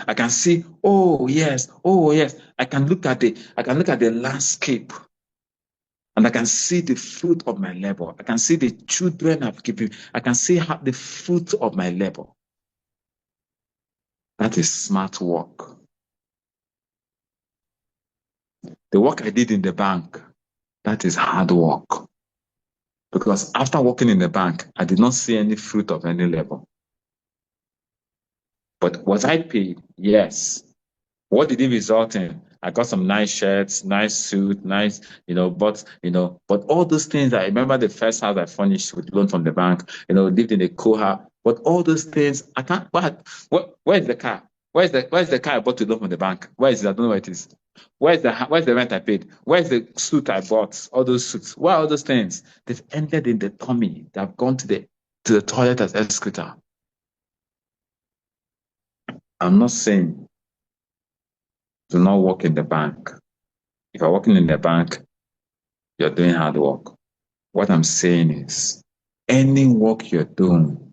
I can see, oh yes. I can look at the landscape, and I can see the fruit of my labor. I can see the children I've given. I can see the fruit of my labor. That is smart work. The work I did in the bank, that is hard work. Because after working in the bank, I did not see any fruit of any labor. But was I paid? Yes. What did it result in? I got some nice shirts, nice suit, nice, but all those things, I remember the first house I furnished with loan from the bank, lived in a cool house. But all those things, I can't, where's the car? Where's the car I bought with loan from the bank? Where is it? I don't know where it is. Where's the rent I paid? Where's the suit I bought? All those suits. Where are all those things? They've ended in the tummy. They've gone to the toilet as excreta. I'm not saying do not work in the bank. If you're working in the bank, you're doing hard work. What I'm saying is, any work you're doing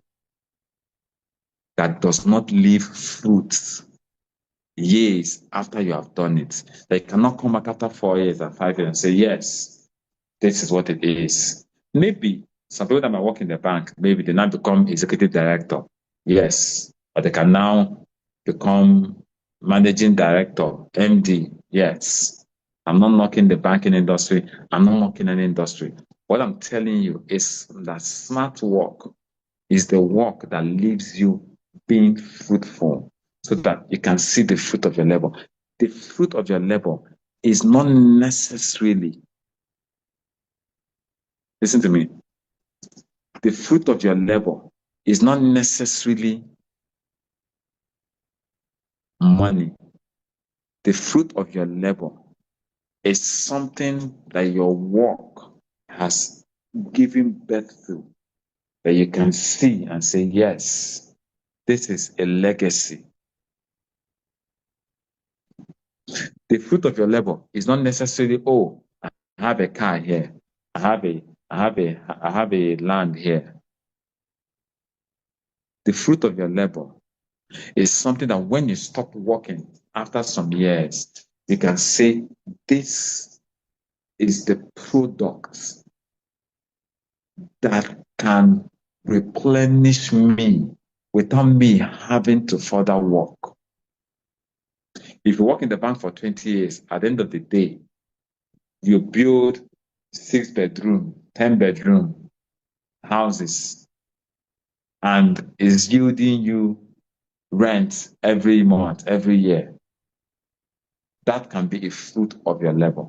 that does not leave fruits years after you have done it, they cannot come back after 4 years or 5 years and say, yes, this is what it is. Maybe some people that might work in the bank, maybe they now become executive director. Yes, but they can now become managing director, MD. Yes. I'm not knocking the banking industry. I'm not knocking any industry. What I'm telling you is that smart work is the work that leaves you being fruitful so that you can see the fruit of your labor. The fruit of your labor is not necessarily, listen to me, the fruit of your labor is not necessarily money. The fruit of your labor is something that your work has given birth to, that you can see and say, yes, this is a legacy. The fruit of your labor is not necessarily, oh, I have a car here. I have a land here. The fruit of your labor is something that when you stop working after some years, you can say, this is the product that can replenish me without me having to further work. If you work in the bank for 20 years, at the end of the day, you build 6-bedroom, 10-bedroom houses, and is yielding you rent every month, every year. That can be a fruit of your labor.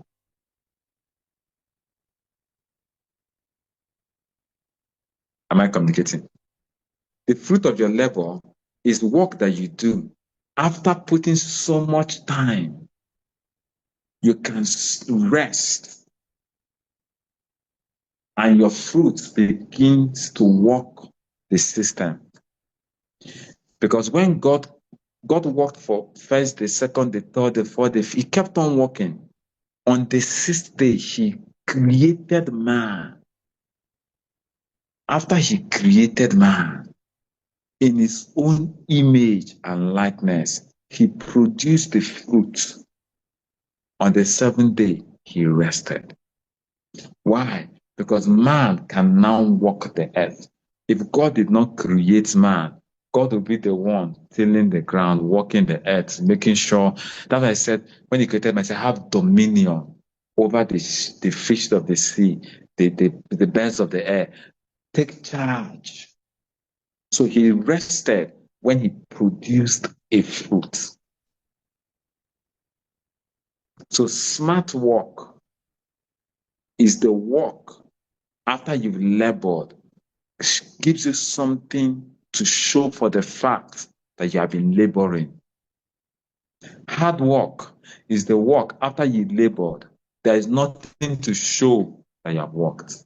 Am I communicating? The fruit of your labor is work that you do after putting so much time. You can rest and your fruit begins to work the system. Because when God worked for first, the second, the third, the fourth, he kept on working. On the sixth day, he created man. After he created man in his own image and likeness, he produced the fruit. On the seventh day, he rested. Why? Because man can now walk the earth. If God did not create man, God will be the one tilling the ground, walking the earth, making sure. That's why I said, when he created me, I said, have dominion over the fish of the sea, the birds of the air. Take charge. So he rested when he produced a fruit. So smart work is the work after you've labored, gives you something to show for the fact that you have been laboring. Hard work is the work after you labored. There is nothing to show that you have worked.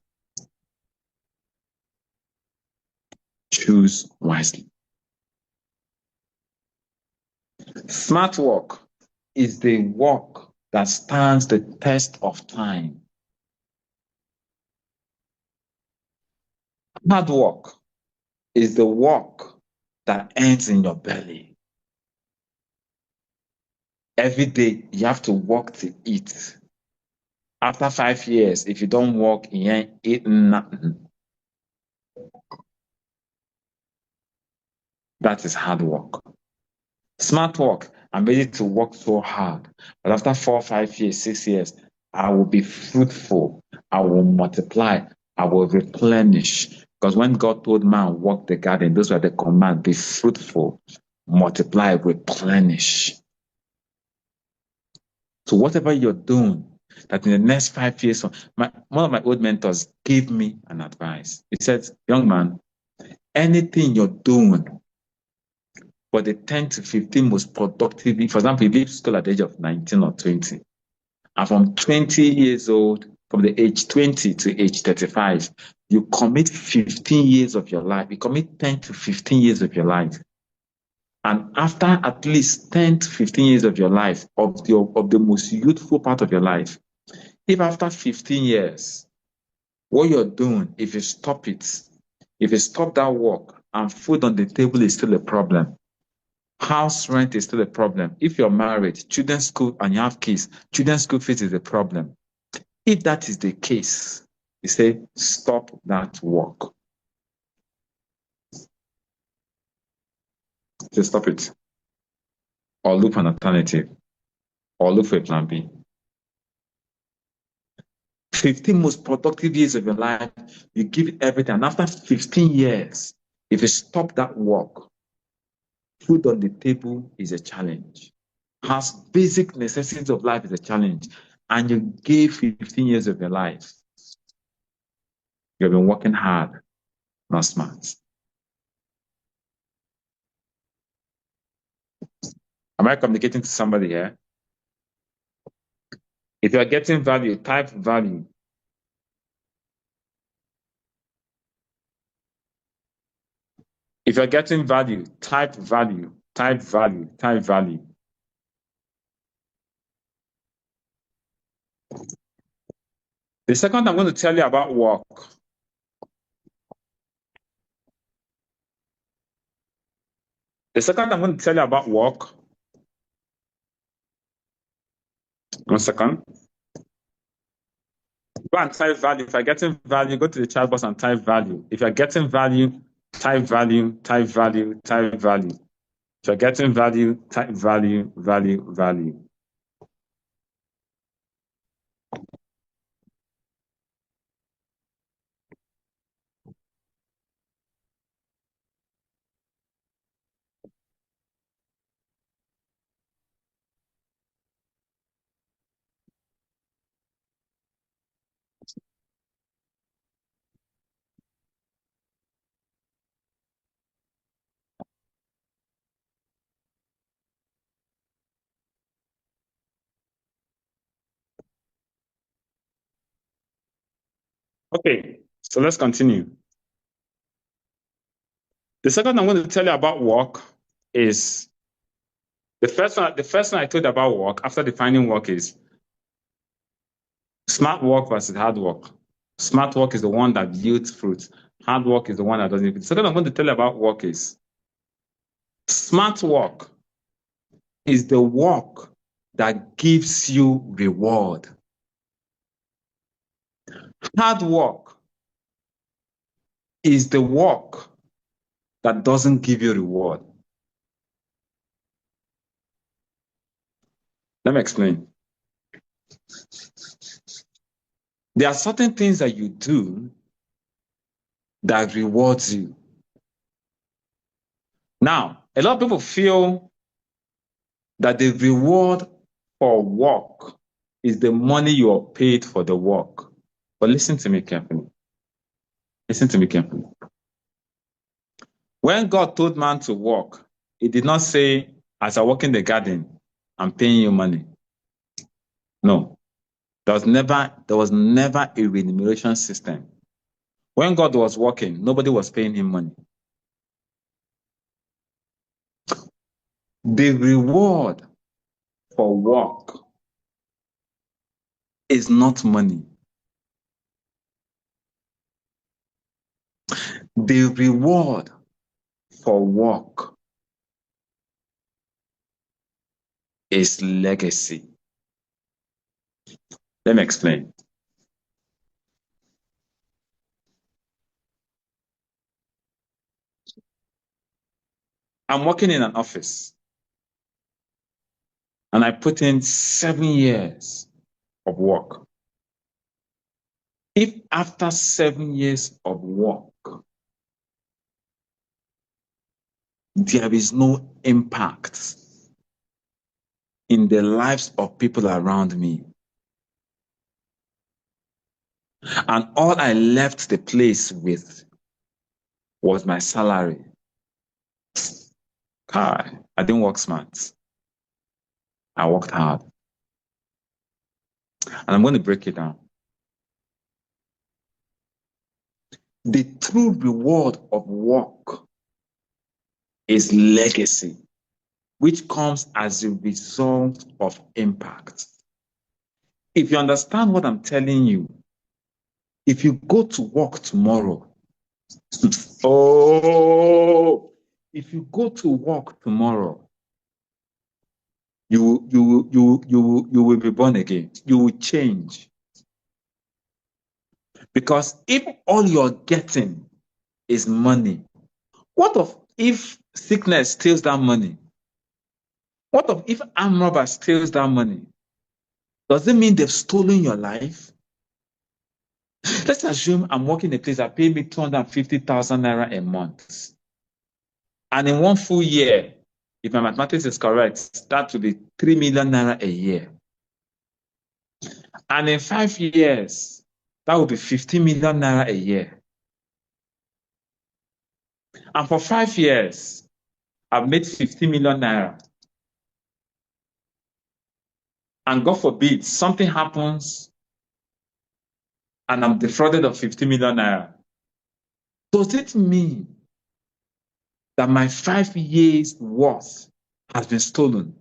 Choose wisely. Smart work is the work that stands the test of time. Hard work is the work that ends in your belly. Every day you have to work to eat. After 5 years, if you don't work, you ain't eating nothing. That is hard work. Smart work, I'm ready to work so hard. But after 4, 5 years, 6 years, I will be fruitful. I will multiply. I will replenish. Because when God told man, walk the garden, those were the command, be fruitful, multiply, replenish. So whatever you're doing, that in the next 5 years, one of my old mentors gave me an advice. He said, young man, anything you're doing for the 10 to 15 most productive, for example, you leave school at the age of 19 or 20, and from 20 years old, from the age 20 to age 35, you commit 15 years of your life. You commit 10 to 15 years of your life. And after at least 10 to 15 years of your life, of the most youthful part of your life, if after 15 years, what you're doing, if you stop it, if you stop that work and food on the table is still a problem, house rent is still a problem. If you're married, children's school, and you have kids, children's school fees is a problem. If that is the case, you say, stop that work. Just stop it. Or look for an alternative. Or look for a plan B. 15 most productive years of your life, you give it everything. And after 15 years, if you stop that work, food on the table is a challenge. Has basic necessities of life is a challenge. And you gave 15 years of your life. You've been working hard, not smart. Am I communicating to somebody here? If you are getting value, type value. If you're getting value, type value, type value, type value. The second I'm going to tell you about work. The second I'm going to tell you about work. 1 second. Go and type value. If you're getting value, go to the chat box and type value. If you're getting value, type value, type value, type value. If you're getting value, type value, value, value. Okay, so let's continue. The second I'm going to tell you about work is the first one I told you about work after defining work is smart work versus hard work. Smart work is the one that yields fruit. Hard work is the one that doesn't. The second I'm going to tell you about work is smart work is the work that gives you reward. Hard work is the work that doesn't give you reward? Let me explain. There are certain things that you do that rewards you. Now, a lot of people feel that the reward for work is the money you are paid for the work. But listen to me carefully. Listen to me carefully. When God told man to work, he did not say, as I work in the garden, I'm paying you money. No. There was never a remuneration system. When God was working, nobody was paying him money. The reward for work is not money. The reward for work is legacy. Let me explain. I'm working in an office and I put in 7 years of work. If after 7 years of work, there is no impact in the lives of people around me, and all I left the place with was my salary, I didn't work smart. I worked hard. And I'm going to break it down. The true reward of work is legacy, which comes as a result of impact. If you understand what I'm telling you, if you go to work tomorrow, if you go to work tomorrow, you will be born again. You will change. Because if all you're getting is money, what if sickness steals that money? What if armed robber steals that money? Does it mean they've stolen your life? Let's assume I'm working in a place that pays me 250,000 naira a month. And in 1 full year, if my mathematics is correct, that will be 3 million naira a year. And in 5 years, that will be 50 million naira a year. And for 5 years, I've made 50 million naira. And God forbid, something happens and I'm defrauded of 50 million naira. Does it mean that my 5 years' worth has been stolen?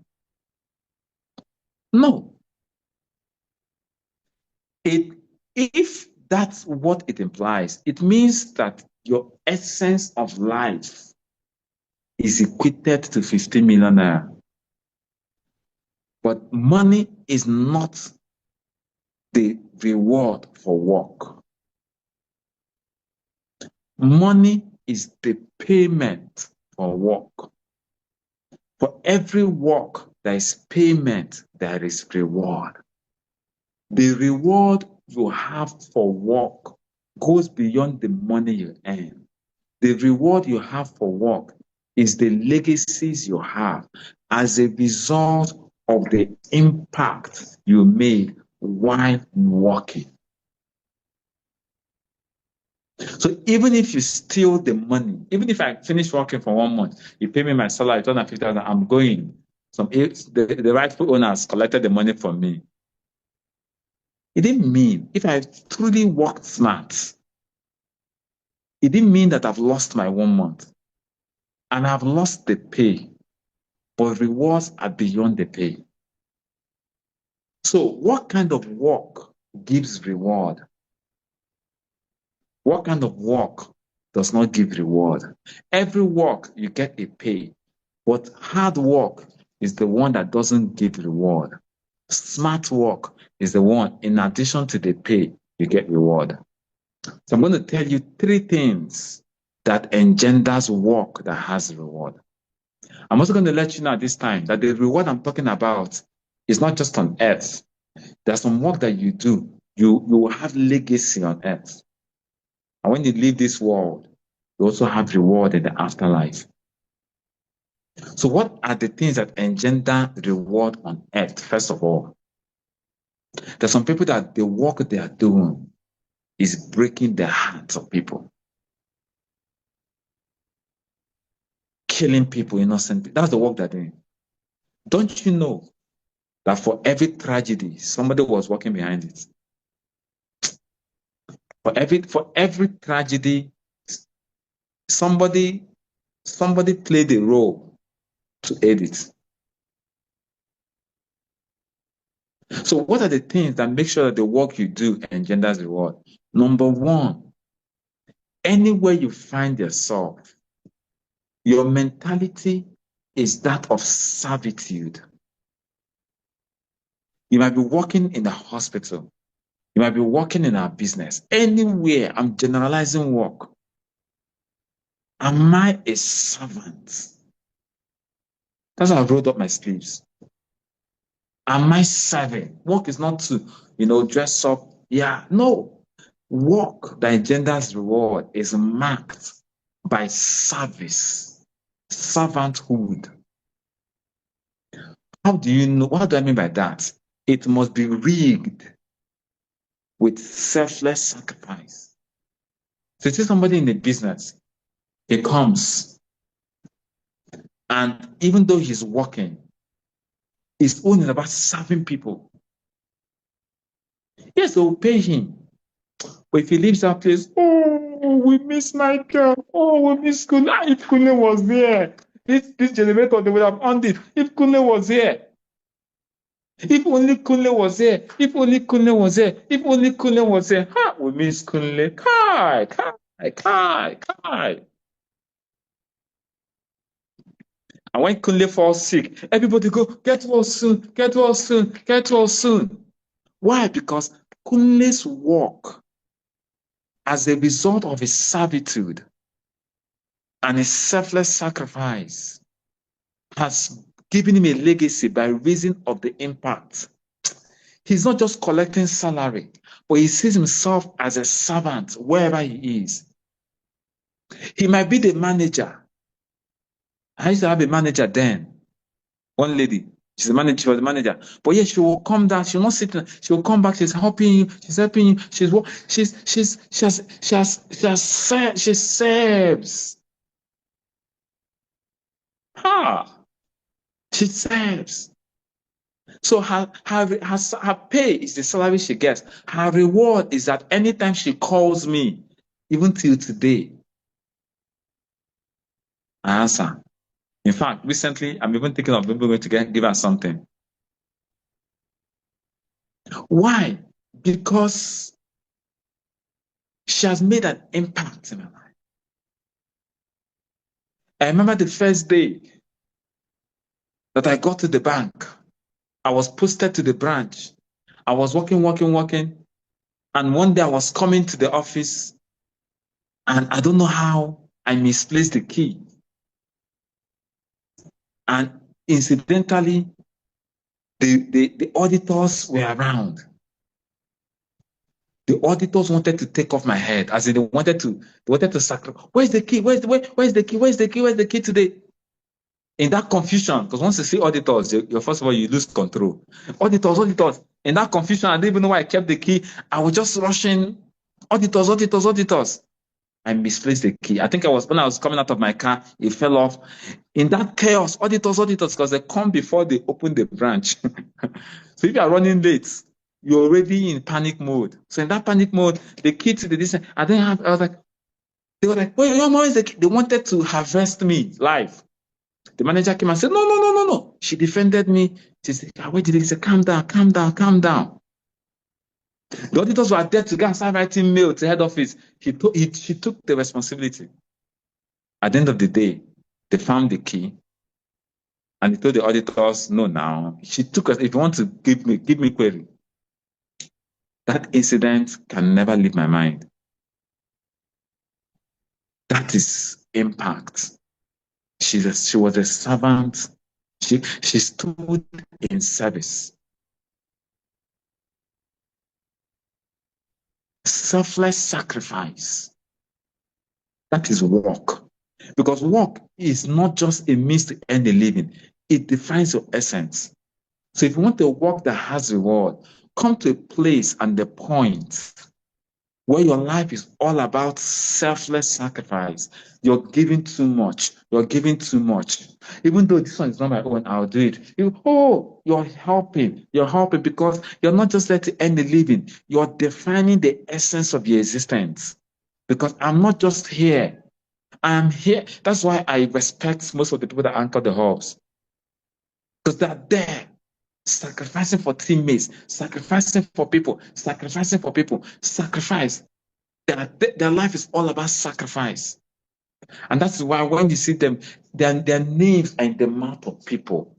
No. If that's what it implies, it means that your essence of life is equated to 50 million naira. But money is not the reward for work. Money is the payment for work. For every work, there is payment, there is reward. The reward you have for work goes beyond the money you earn. The reward you have for work is the legacies you have as a result of the impact you made while working. So even if you steal the money, even if I finish working for 1 month, you pay me my salary, 250,000, I'm going. The rightful owners collected the money from me. It didn't mean, if I truly worked smart, it didn't mean that I've lost my 1 month. And I've lost the pay, but rewards are beyond the pay. So what kind of work gives reward? What kind of work does not give reward? Every work, you get a pay, but hard work is the one that doesn't give reward. Smart work is the one, in addition to the pay, you get reward. So I'm going to tell you 3 things that engenders work that has reward. I'm also going to let you know at this time that the reward I'm talking about is not just on earth. There's some work that you do. You will have legacy on earth. And when you leave this world, you also have reward in the afterlife. So what are the things that engender reward on earth, first of all? There's some people that the work they are doing is breaking the hearts of people. Killing people, innocent people. That's the work they're doing. Don't you know that for every tragedy, somebody was working behind it? For every tragedy, somebody played a role to aid it. So what are the things that make sure that the work you do engenders reward? Number one, anywhere you find yourself, your mentality is that of servitude. You might be working in a hospital. You might be working in a business. Anywhere, I'm generalizing work. Am I a servant? That's how I rolled up my sleeves. Am I serving? Work is not to, dress up. Yeah, no. Work that engenders reward is marked by service, servanthood. How do you know? What do I mean by that? It must be rigged with selfless sacrifice. So you see somebody in the business, he comes, and even though he's working, his own is about serving people. Yes, they will pay him. But if he leaves that place, oh, we miss Michael. Oh, we miss Kunle. If Kunle was there, this generator, they would have earned it. If Kunle was here, if only Kunle was there, if only Kunle was there, if only Kunle was there. Ha, we miss Kunle. Kai, kai, kai, kai. And when Kunle falls sick, everybody go, get well soon, get well soon, get well soon. Why? Because Kunle's work, as a result of his servitude and his selfless sacrifice, has given him a legacy by reason of the impact. He's not just collecting salary, but he sees himself as a servant wherever he is. He might be the manager. I used to have a manager then, one lady. She's a manager, she was the manager. But yes, she will come down, she will not sit down, she will come back, she's helping you, she serves. She serves. So her pay is the salary she gets. Her reward is that anytime she calls me, even till today, I answer. In fact, recently, I'm even thinking of maybe going to give her something. Why? Because she has made an impact in my life. I remember the first day that I got to the bank. I was posted to the branch. I was working. And one day I was coming to the office, and I don't know how I misplaced the key. And incidentally, the auditors were around. The auditors wanted to take off my head, as in they wanted to sacrifice. Where's the key? Where's the key today? In that confusion, because once you see auditors, you first of all, you lose control. Auditors. In that confusion, I didn't even know why I kept the key. I was just rushing. Auditors. I misplaced the key. I think when I was coming out of my car, it fell off. In that chaos, auditors, because they come before they open the branch. So if you are running late, you're already in panic mode. So in that panic mode, the key to the distance, I was like, they were like, wait, where is the key? They wanted to harvest me live. The manager came and said, no. She defended me. She said, wait, he said, calm down. The auditors were there to go and start writing mail to head office. She took the responsibility. At the end of the day, they found the key, and they told the auditors, no, now. She took us, if you want to give me query. That incident can never leave my mind. That is impact. She was a servant. She stood in service. Selfless sacrifice. That is work. Because work is not just a means to earn a living. It defines your essence. So if you want a work that has reward, come to a place and the point where your life is all about selfless sacrifice. You're giving too much. You're giving too much. Even though this one is not my own, I'll do it. You're helping. You're helping because you're not just letting earn a living. You're defining the essence of your existence. Because I'm not just here. I am here. That's why I respect most of the people that anchor the hubs. Because they're there sacrificing for teammates, sacrificing for people, sacrificing for people, sacrifice. Their life is all about sacrifice. And that's why when you see them, their names are in the mouth of people.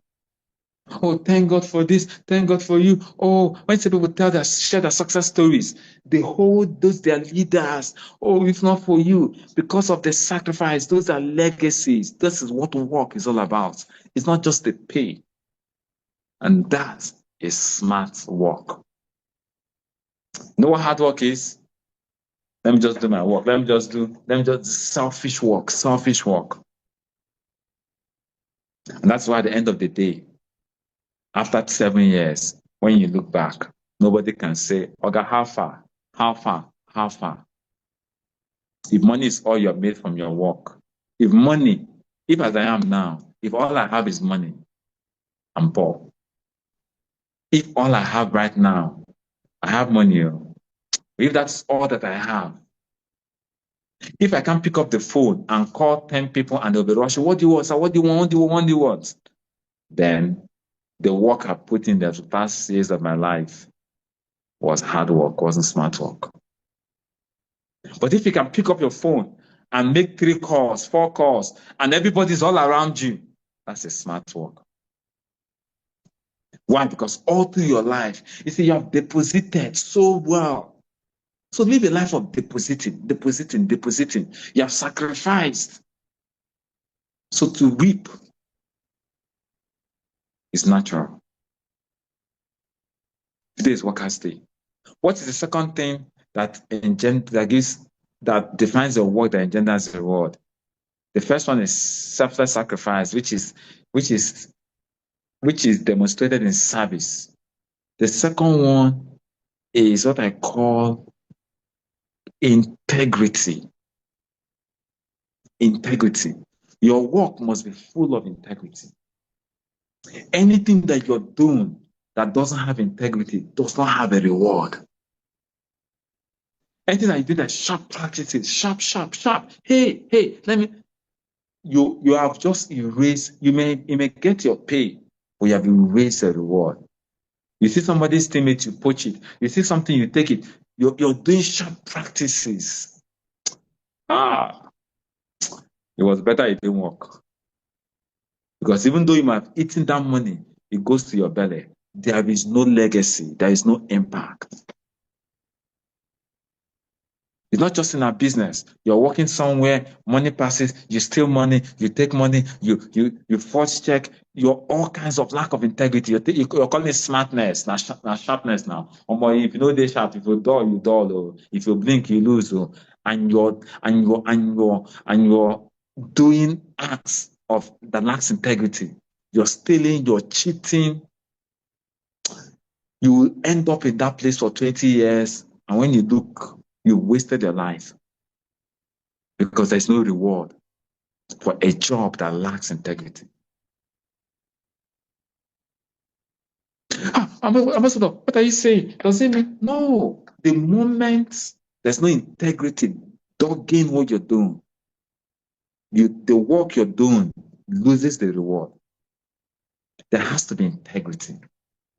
Oh, thank God for this. Thank God for you. Oh, when people share their success stories, they hold those their leaders. Oh, if not for you, because of the sacrifice, those are legacies. This is what work is all about. It's not just the pay. And that is smart work. You know what hard work is? Let me just do my work. Let me just selfish work. And that's why at the end of the day, after 7 years, when you look back, nobody can say, Oga, how far? How far? How far? If money is all you're made from your work, if as I am now, if all I have is money, I'm poor. If all I have right now, I have money, if that's all that I have, if I can pick up the phone and call 10 people and they'll be rushing, what do you want, sir? What do you want? What do you want? What do you want? Then the work I put in the past years of my life was hard work, wasn't smart work. But if you can pick up your phone and make 3 calls, 4 calls, and everybody's all around you, that's a smart work. Why? Because all through your life, you see, you have deposited so well. So live a life of depositing. You have sacrificed. So to reap is natural. Today is Workers' Day. What is the second thing that defines your work that engenders reward? The first one is selfless sacrifice, which is demonstrated in service. The second one is what I call integrity. Integrity. Your work must be full of integrity. Anything that you're doing that doesn't have integrity does not have a reward. Anything that you do that sharp practices, sharp. Hey, you have just erased, you may get your pay, but you have erased the reward. You see somebody's teammate, you poach it. You see something, you take it. You're doing sharp practices. It was better it didn't work. Because even though you might have eaten that money, it goes to your belly. There is no legacy. There is no impact. It's not just in our business. You're working somewhere, money passes, you steal money, you take money, you forge check. You're all kinds of lack of integrity. You're calling it smartness, not sharpness now. If you know they sharp, if you dull, you dull. Or if you blink, you lose. And you're doing acts that lacks integrity. You're stealing, you're cheating. You will end up in that place for 20 years. And when you look, you wasted your life because there's no reward for a job that lacks integrity. Ambassador, what are you saying? Does it mean? No. The moment there's no integrity, don't gain what you're doing. The work you're doing loses the reward. There has to be integrity.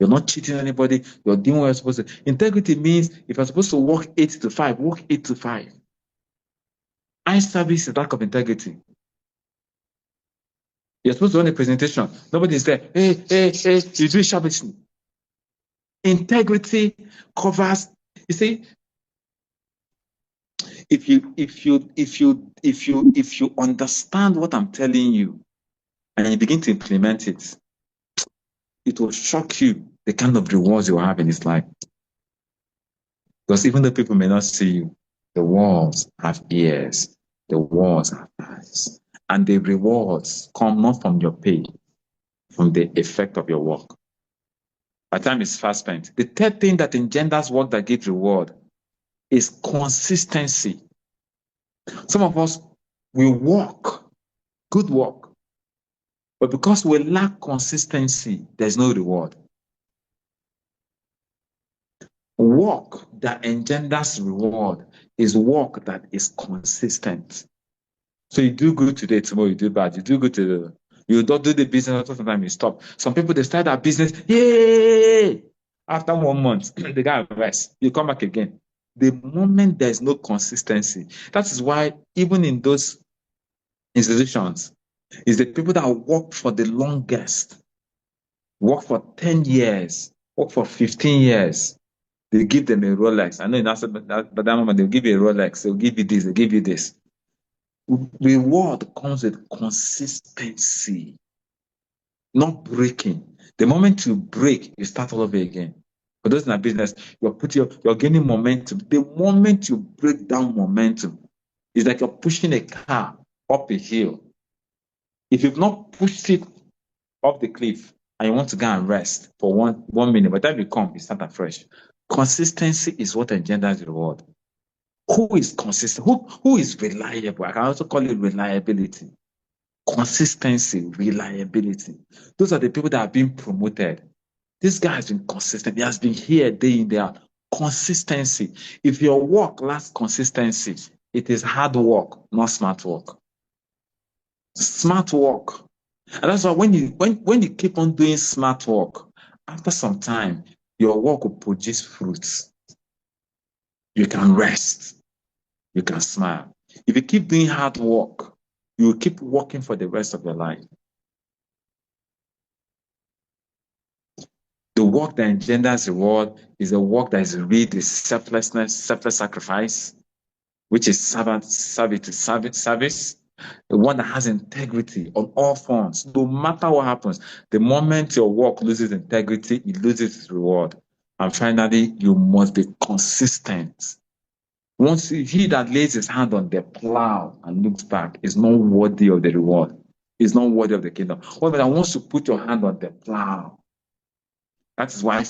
You're not cheating anybody. You're doing what you're supposed to. Integrity means if you're supposed to work 8 to 5, work 8 to 5. Eye service is lack of integrity. You're supposed to run a presentation. Nobody's there. Hey, you do sharpness. Integrity covers, you see, If you understand what I'm telling you and you begin to implement it, it will shock you the kind of rewards you have in this life. Because even though people may not see you, the walls have ears, the walls have eyes, and the rewards come not from your pay, from the effect of your work. My time is fast spent. The third thing that engenders work that gives reward is consistency. Some of us will work, good work, but because we lack consistency, there's no reward. Work that engenders reward is work that is consistent. So you do good today, tomorrow you do bad. You do good today, you don't do the business, sometimes you stop. Some people, they start their business, yay! After 1 month, the guy rests. You come back again. The moment there's no consistency, that is why even in those institutions, is the people that work for the longest, work for 10 years, work for 15 years. They give them a Rolex. I know in that moment, they'll give you a Rolex, they'll give you this, they'll give you this. Reward comes with consistency, not breaking. The moment you break, you start all over again. For those in a business, you're gaining momentum. The moment you break down momentum, it's like you're pushing a car up a hill. If you've not pushed it off the cliff and you want to go and rest for 1 minute, by the time you come, you start afresh. Consistency is what engenders reward. Who is consistent? Who is reliable? I can also call it reliability. Consistency, reliability. Those are the people that are being promoted. This guy has been consistent. He has been here day in, day out. Consistency. If your work lacks consistency, it is hard work, not smart work. Smart work. And that's why when you keep on doing smart work, after some time, your work will produce fruits. You can rest. You can smile. If you keep doing hard work, you will keep working for the rest of your life. The work that engenders reward is a work that is really selflessness, selfless sacrifice, which is service, the one that has integrity on all fronts, no matter what happens. The moment your work loses integrity, it loses its reward. And finally, you must be consistent. Once he that lays his hand on the plow and looks back is not worthy of the reward, is not worthy of the kingdom. However, I want to put your hand on the plow. That is why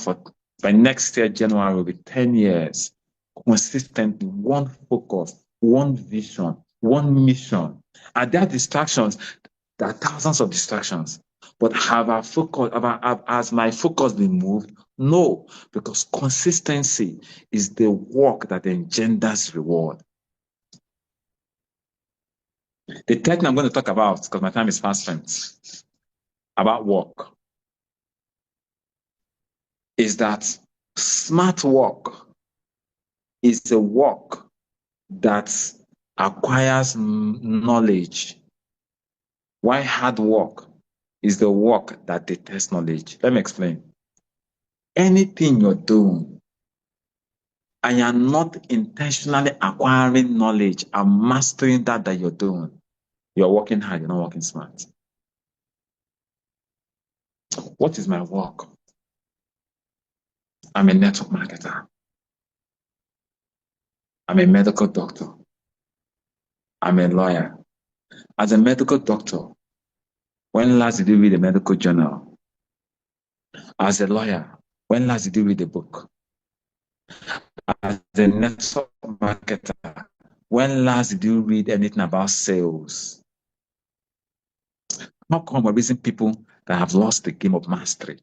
by next year, January, will be 10 years, consistently, one focus, one vision, one mission. And there are distractions. There are thousands of distractions. But has my focus been moved? No, because consistency is the work that engenders reward. The third thing I'm going to talk about, because my time is fast spent, about work, is that smart work is a work that acquires knowledge, while hard work is the work that detests knowledge. Let me explain. Anything you're doing and you're not intentionally acquiring knowledge and mastering that you're doing, you're working hard, you're not working smart. What is my work? I'm a network marketer. I'm a medical doctor. I'm a lawyer. As a medical doctor, when last did you read a medical journal? As a lawyer, when last did you read a book? As a network marketer, when last did you read anything about sales? How come we're raising people that have lost the game of mastery?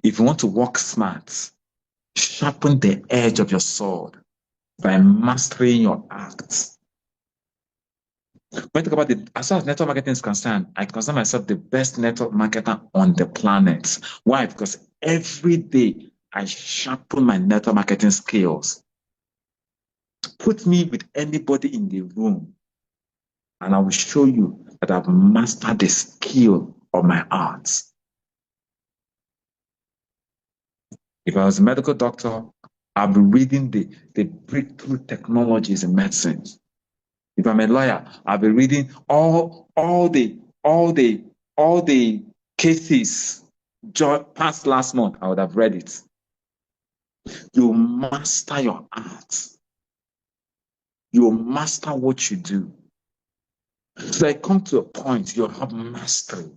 If you want to work smart, sharpen the edge of your sword by mastering your acts. When I talk about as far as network marketing is concerned, I consider myself the best network marketer on the planet. Why? Because every day I sharpen my network marketing skills. Put me with anybody in the room, and I will show you that I've mastered the skill of my arts. If I was a medical doctor, I'll be reading the breakthrough technologies in medicine. If I'm a lawyer, I'll be reading all the cases passed last month. I would have read it. You master your art. You master what you do. So I come to a point, you have mastery.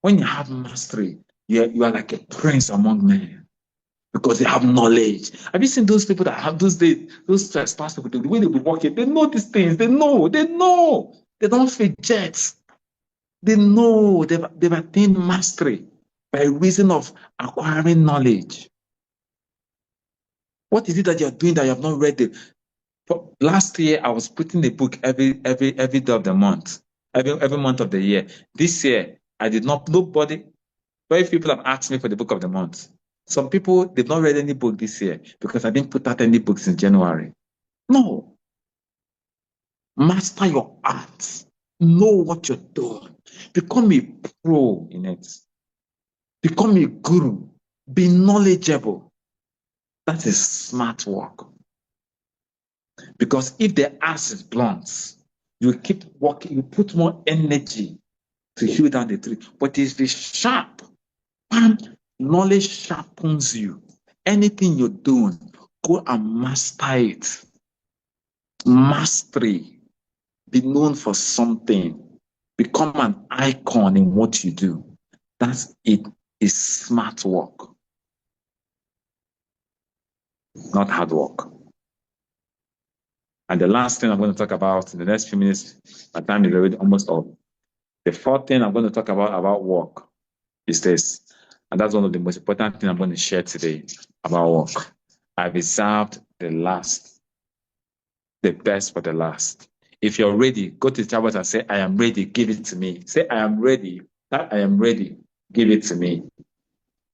When you have mastery, you are like a prince among men because they have knowledge. Have you seen those people that have those first class people, the way they be walking, they know these things, they know. They don't forget. They know they've attained mastery by reason of acquiring knowledge. What is it that you're doing that you have not read it? Last year, I was putting a book every day of the month, every month of the year. This year, I did not. Nobody, very few people have asked me for the book of the month. Some people they've not read any book this year because I didn't put out any books in January. No, master your art. Know what you're doing. Become a pro in it. Become a guru. Be knowledgeable. That is smart work. Because if the axe is blunt, you keep working, you put more energy to hew down the tree. But if it's sharp, knowledge sharpens you. Anything you're doing, go and master it. Mastery. Be known for something. Become an icon in what you do. That's it. Is smart work, not hard work. And the last thing I'm going to talk about in the next few minutes, my time is already almost up. The fourth thing I'm going to talk about work is this. And that's one of the most important things I'm going to share today about work. I've reserved the best for the last. If you're ready, go to the chat and say, I am ready, give it to me. Say, I am ready. I am ready, give it to me.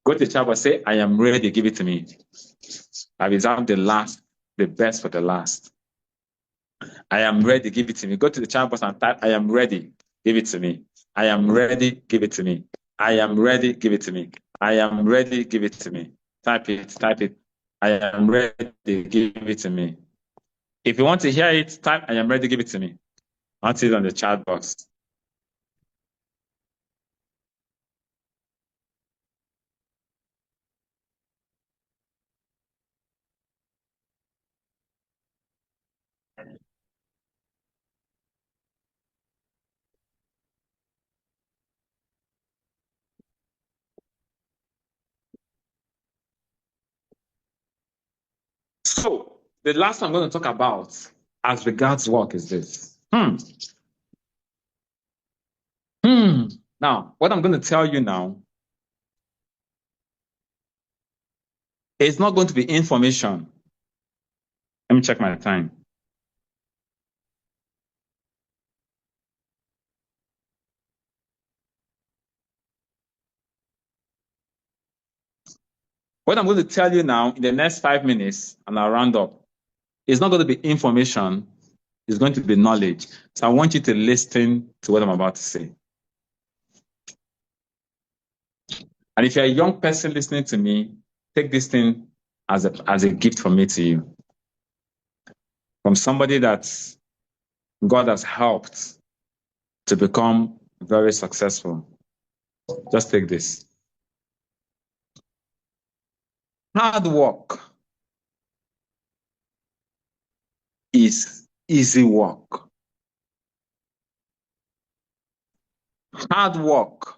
Go to the chat and say, I am ready, give it to me. I've reserved the best for the last. I am ready, give it to me. Go to the chat box and type, I am ready, give it to me. I am ready, give it to me. I am ready, give it to me. I am ready, give it to me. Type it. I am ready, give it to me. If you want to hear it, type, I am ready, give it to me. I'll see it on the chat box. So, the last I'm going to talk about as regards work is this. Now, what I'm going to tell you now is not going to be information. Let me check my time. What I'm going to tell you now in the next 5 minutes, and I'll round up, is not going to be information, it's going to be knowledge. So I want you to listen to what I'm about to say. And if you're a young person listening to me, take this thing as a gift from me to you. From somebody that God has helped to become very successful. Just take this. Hard work is easy work. Hard work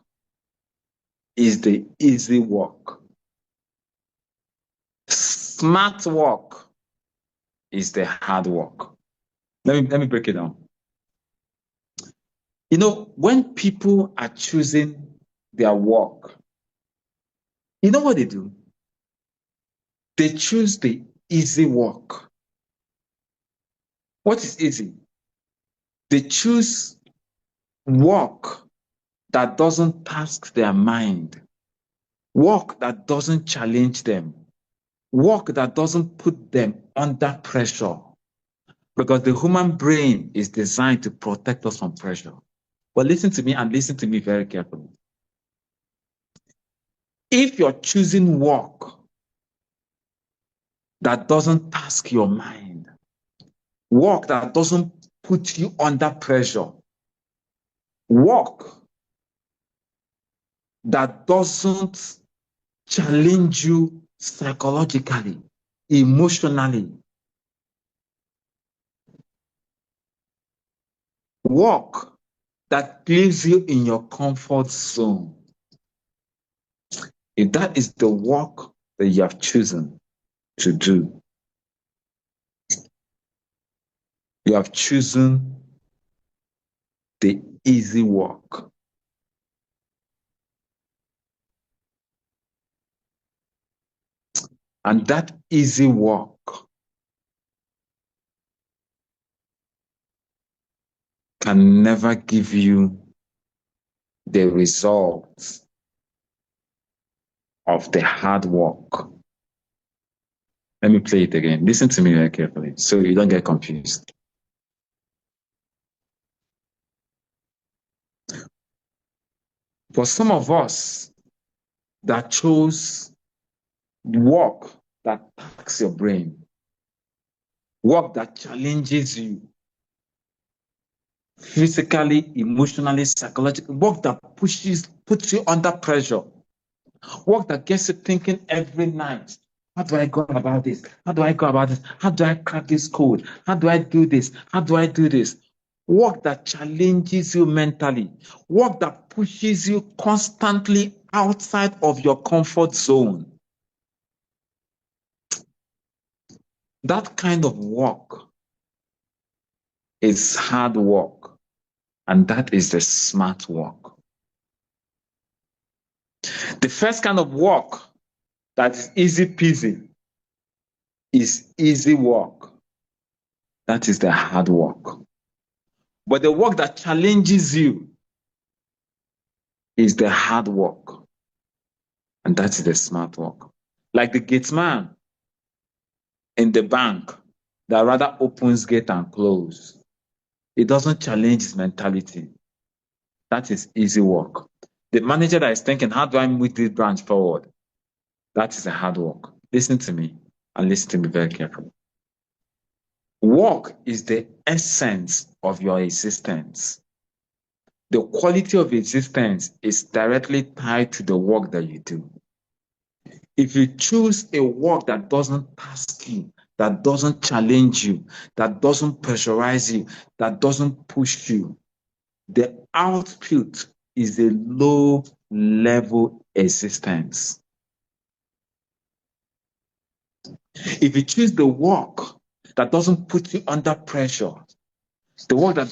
is the easy work. Smart work is the hard work. Let me break it down. You know, when people are choosing their work, you know what they do? They choose the easy work. What is easy? They choose work that doesn't task their mind, work that doesn't challenge them, work that doesn't put them under pressure. Because the human brain is designed to protect us from pressure. But listen to me and listen to me very carefully. If you're choosing work that doesn't task your mind. Work that doesn't put you under pressure. Work that doesn't challenge you psychologically, emotionally. Work that leaves you in your comfort zone. If that is the work that you have chosen to do, you have chosen the easy work. And that easy work can never give you the results of the hard work. Let me play it again. Listen to me very carefully so you don't get confused. For some of us that chose work that taxes your brain, work that challenges you physically, emotionally, psychologically, work that puts you under pressure, work that gets you thinking every night. How do I go about this? How do I go about this? How do I crack this code? How do I do this? How do I do this? Work that challenges you mentally, work that pushes you constantly outside of your comfort zone. That kind of work is hard work, and that is the smart work. The first kind of work that is easy peasy is easy work. That is the hard work. But the work that challenges you is the hard work. And that is the smart work. Like the gate man in the bank that rather opens gate and close. It doesn't challenge his mentality. That is easy work. The manager that is thinking, how do I move this branch forward? That is a hard work. Listen to me and listen to me very carefully. Work is the essence of your existence. The quality of existence is directly tied to the work that you do. If you choose a work that doesn't task you, that doesn't challenge you, that doesn't pressurize you, that doesn't push you, the output is a low level existence. If you choose the work that doesn't put you under pressure, the work that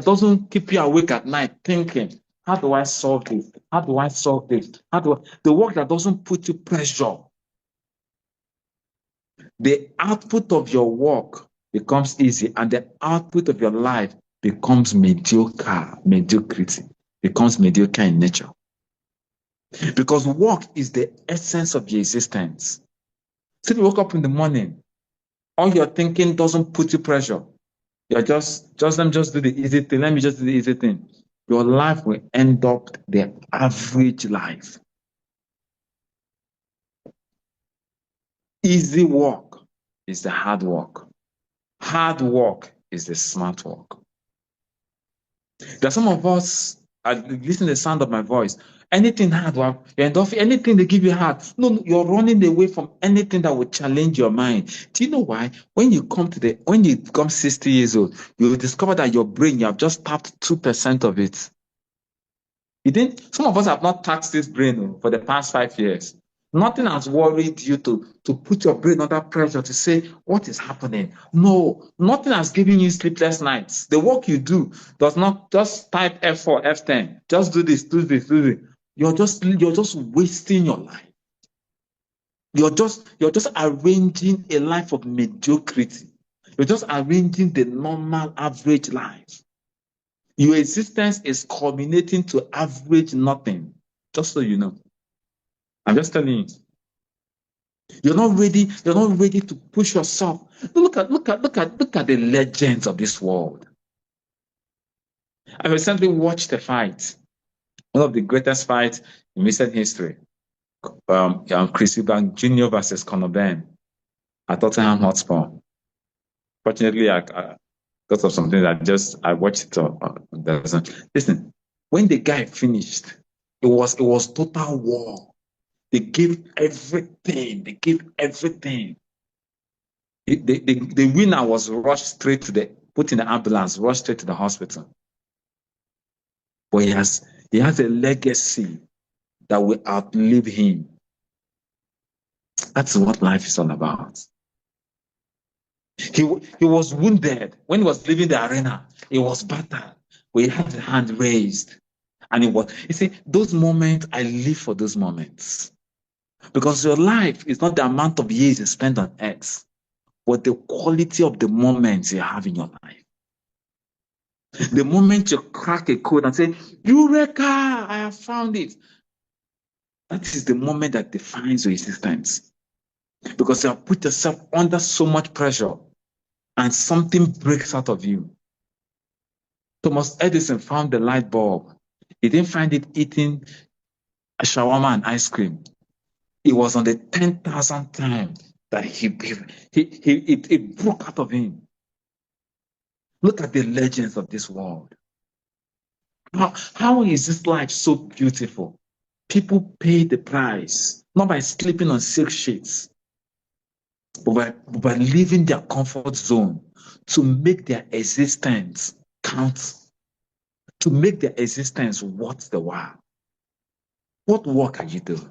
doesn't keep you awake at night thinking, how do I solve this? How do I solve this? The work that doesn't put you pressure, the output of your work becomes easy, and the output of your life becomes mediocrity, becomes mediocre in nature. Because work is the essence of your existence. So if you wake up in the morning, all you're thinking doesn't put you pressure. You're let me just do the easy thing. Let me just do the easy thing. Your life will end up the average life. Easy work is the hard work. Hard work is the smart work. There are some of us, listen to the sound of my voice. Anything hard, anything they give you hard. No, you're running away from anything that will challenge your mind. Do you know why? When you become 60 years old, you'll discover that your brain, you have just tapped 2% of it. Some of us have not taxed this brain for the past 5 years. Nothing has worried you to put your brain under pressure to say, what is happening? No, nothing has given you sleepless nights. The work you do does not just type F4, F10. Just do this, do this, do this. You're just wasting your life. You're just arranging a life of mediocrity. You're just arranging the normal average life. Your existence is culminating to average nothing. Just so you know. I'm just telling you. You're not ready to push yourself. Look at the legends of this world. I recently watched a fight, one of the greatest fights in recent history. Chris Eubank Jr. versus Conor Ben. at Tottenham Hotspur. Fortunately, because of something I watched it. Listen, when the guy finished, it was total war. They gave everything. They gave everything. The winner was rushed straight to the put in the ambulance, rushed straight to the hospital. But he has a legacy that will outlive him. That's what life is all about. He was wounded when he was leaving the arena. He was battered. But he had the hand raised. And you see, those moments, I live for those moments. Because your life is not the amount of years you spend on earth, but the quality of the moments you have in your life. The moment you crack a code and say, Eureka, I have found it. That is the moment that defines your existence. Because you have put yourself under so much pressure and something breaks out of you. Thomas Edison found the light bulb. He didn't find it eating a shawarma and ice cream. It was on the 10,000th time that it broke out of him. Look at the legends of this world. How is this life so beautiful? People pay the price, not by sleeping on silk sheets, but by leaving their comfort zone to make their existence count, to make their existence worth the while. What work are you doing?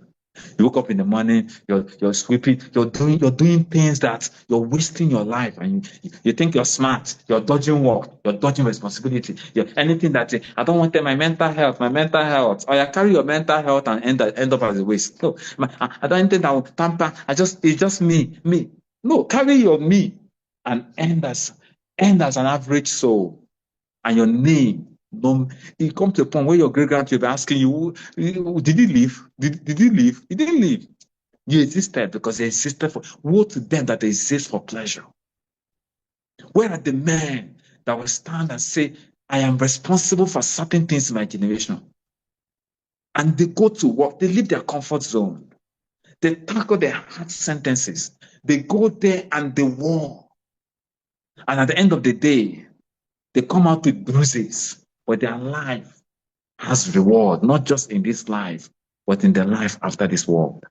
You wake up in the morning, you're sweeping, you're doing things that you're wasting your life, and you think you're smart, you're dodging work, you're dodging responsibility. Anything that I don't want my mental health, or you carry your mental health and end up as a waste. No, I don't think that will tamper. It's just me. No, carry your me and end as an average soul, and your name. No, you come to a point where your great-grandchildren will be asking you, did he leave? Did he leave? He didn't leave. You existed because he existed for, woe to them that exist for pleasure. Where are the men that will stand and say, I am responsible for certain things in my generation? And they go to work, they leave their comfort zone. They tackle their hard sentences. They go there and they war. And at the end of the day, they come out with bruises. But their life has reward, not just in this life, but in the life after this world.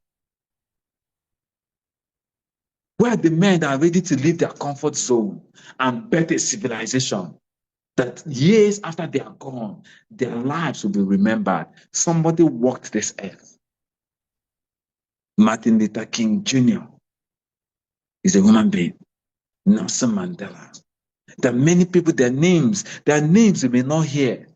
Where are the men that are ready to leave their comfort zone and bet a civilization that years after they are gone, their lives will be remembered? Somebody walked this earth. Martin Luther King Jr. is a human being. Nelson Mandela. There are many people, their names you may not hear.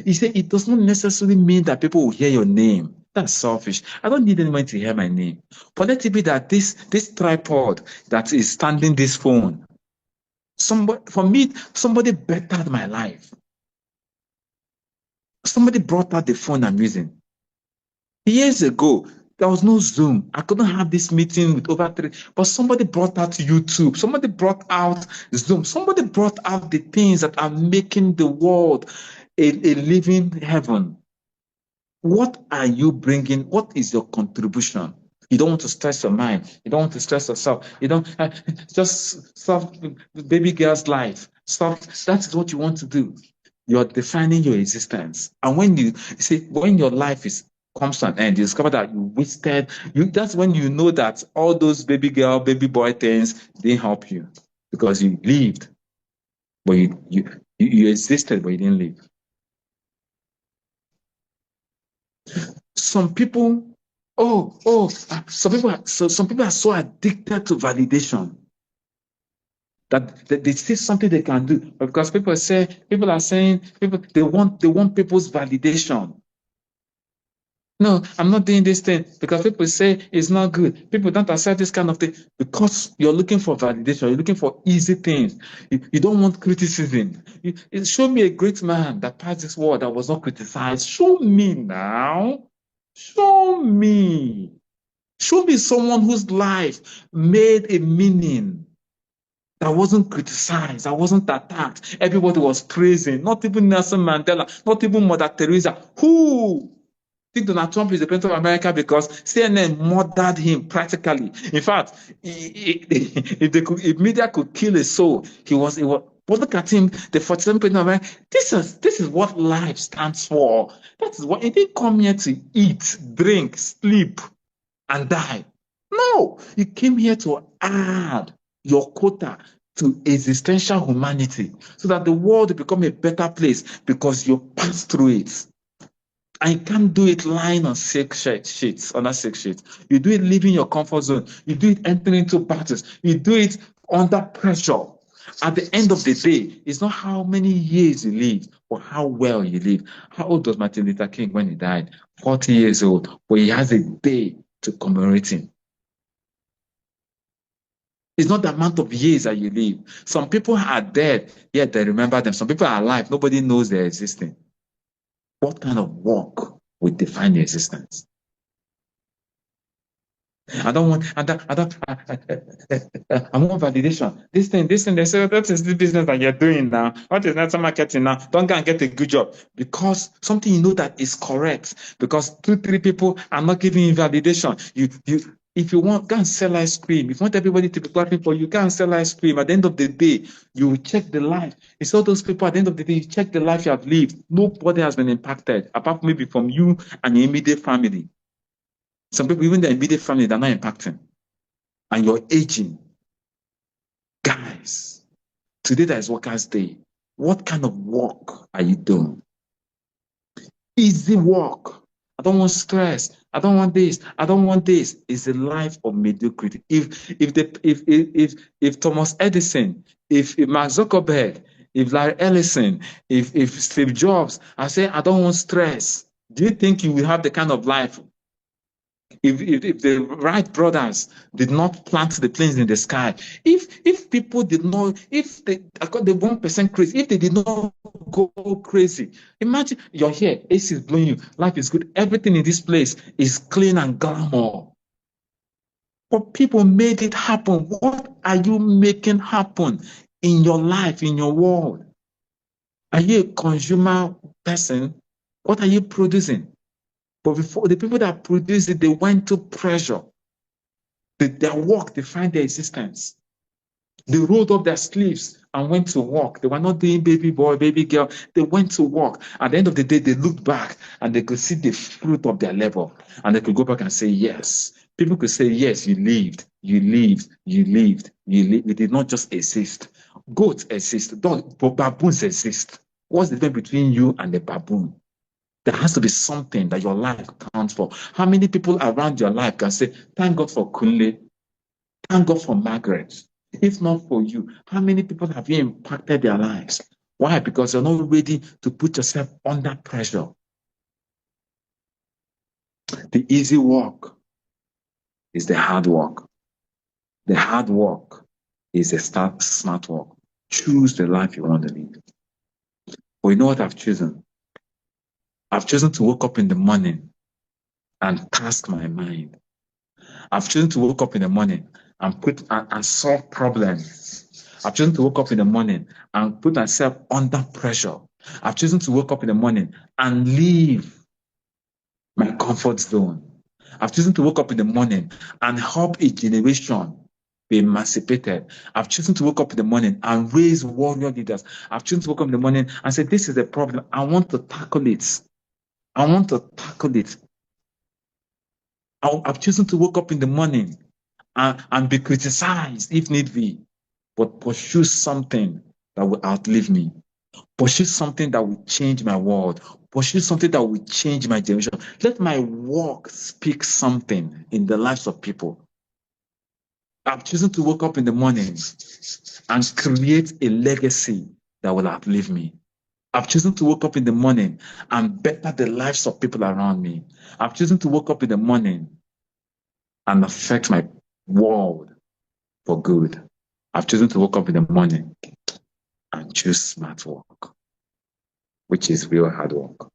He said it does not necessarily mean that people will hear your name. That's selfish. I don't need anyone to hear my name. But let it be that this tripod that is standing this phone, somebody bettered my life. Somebody brought out the phone I'm using. Years ago, there was no Zoom. I couldn't have this meeting with over 3, but somebody brought out YouTube. Somebody brought out Zoom. Somebody brought out the things that are making the world a living heaven. What are you bringing? What is your contribution? You don't want to stress your mind. You don't want to stress yourself. You don't just solve baby girl's life. That is what you want to do. You're defining your existence. And when you see, when your life comes to an end, you discover that you wasted. That's when you know that all those baby girl, baby boy things didn't help you, because you lived, but you existed, but you didn't live. Some people some people are so addicted to validation that they see something they can do, because people are saying they want people's validation. No, I'm not doing this thing because people say it's not good. People don't accept this kind of thing because you're looking for validation. You're looking for easy things. You don't want criticism. Show me a great man that passed this world that was not criticized. Show me now. Show me. Show me someone whose life made a meaning, that wasn't criticized, that wasn't attacked. Everybody was praising. Not even Nelson Mandela, not even Mother Teresa. Who? think Donald Trump is the president of America because CNN murdered him practically. In fact, if media could kill a soul, he was. But look at him, the 47th president of America. This is what life stands for. That is what he didn't come here to eat, drink, sleep, and die. No, you came here to add your quota to existential humanity so that the world will become a better place because you passed through it. And you can't do it lying on sick sheets, on a sick sheet. You do it leaving your comfort zone. You do it entering into battles. You do it under pressure. At the end of the day, it's not how many years you live or how well you live. How old was Martin Luther King when he died? 40 years old. But he has a day to commemorate him. It's not the amount of years that you live. Some people are dead, yet they remember them. Some people are alive. Nobody knows they're existing. What kind of work will define your existence? I want validation. This thing, they say, that is the business that you're doing now. What is network marketing now? Don't go and get a good job because something you know that is correct. Because 2-3 people are not giving you validation. If you want, go and sell ice cream. If you want everybody to be clapping for you, go and sell ice cream. At the end of the day, you will check the life. It's all those people at the end of the day, you check the life you have lived. Nobody has been impacted, apart from maybe from you and your immediate family. Some people, even their immediate family, they're not impacting. And you're aging. Guys, today there is Workers' Day. What kind of work are you doing? Easy work. I don't want stress. I don't want this. I don't want this. It's a life of mediocrity. If Thomas Edison, if Mark Zuckerberg, if Larry Ellison, if Steve Jobs, I say I don't want stress. Do you think you will have the kind of life? If the Wright brothers did not plant the planes in the sky, if people did not, if they got the 1% crazy, if they did not go crazy, imagine you're here, AC is blowing you, life is good, everything in this place is clean and glamour. But people made it happen. What are you making happen in your life, in your world? Are you a consumer person? What are you producing? But before the people that produced it, they went to pressure. Their work defined their existence. They rolled up their sleeves and went to work. They were not doing baby boy, baby girl. They went to work. At the end of the day, they looked back and they could see the fruit of their labor. And they could go back and say, yes. People could say, yes, you lived, you lived, you lived, you lived. It did not just exist. Goats exist. Baboons exist. What's the difference between you and the baboon? There has to be something that your life counts for. How many people around your life can say, thank God for Kunle, thank God for Margaret. If not for you, how many people have you impacted their lives? Why? Because you're not ready to put yourself under pressure. The easy work is the hard work. The hard work is the smart work. Choose the life you want to live. But you know what I've chosen? I've chosen to wake up in the morning and task my mind. I've chosen to wake up in the morning and solve problems. I've chosen to wake up in the morning and put myself under pressure. I've chosen to wake up in the morning and leave my comfort zone. I've chosen to wake up in the morning and help a generation be emancipated. I've chosen to wake up in the morning and raise warrior leaders. I've chosen to wake up in the morning and say, this is the problem. I want to tackle it. I want to tackle it. I've chosen to wake up in the morning and be criticized if need be, but pursue something that will outlive me. Pursue something that will change my world. Pursue something that will change my generation. Let my work speak something in the lives of people. I've chosen to wake up in the morning and create a legacy that will outlive me. I've chosen to wake up in the morning and better the lives of people around me. I've chosen to wake up in the morning and affect my world for good. I've chosen to wake up in the morning and choose smart work, which is real hard work,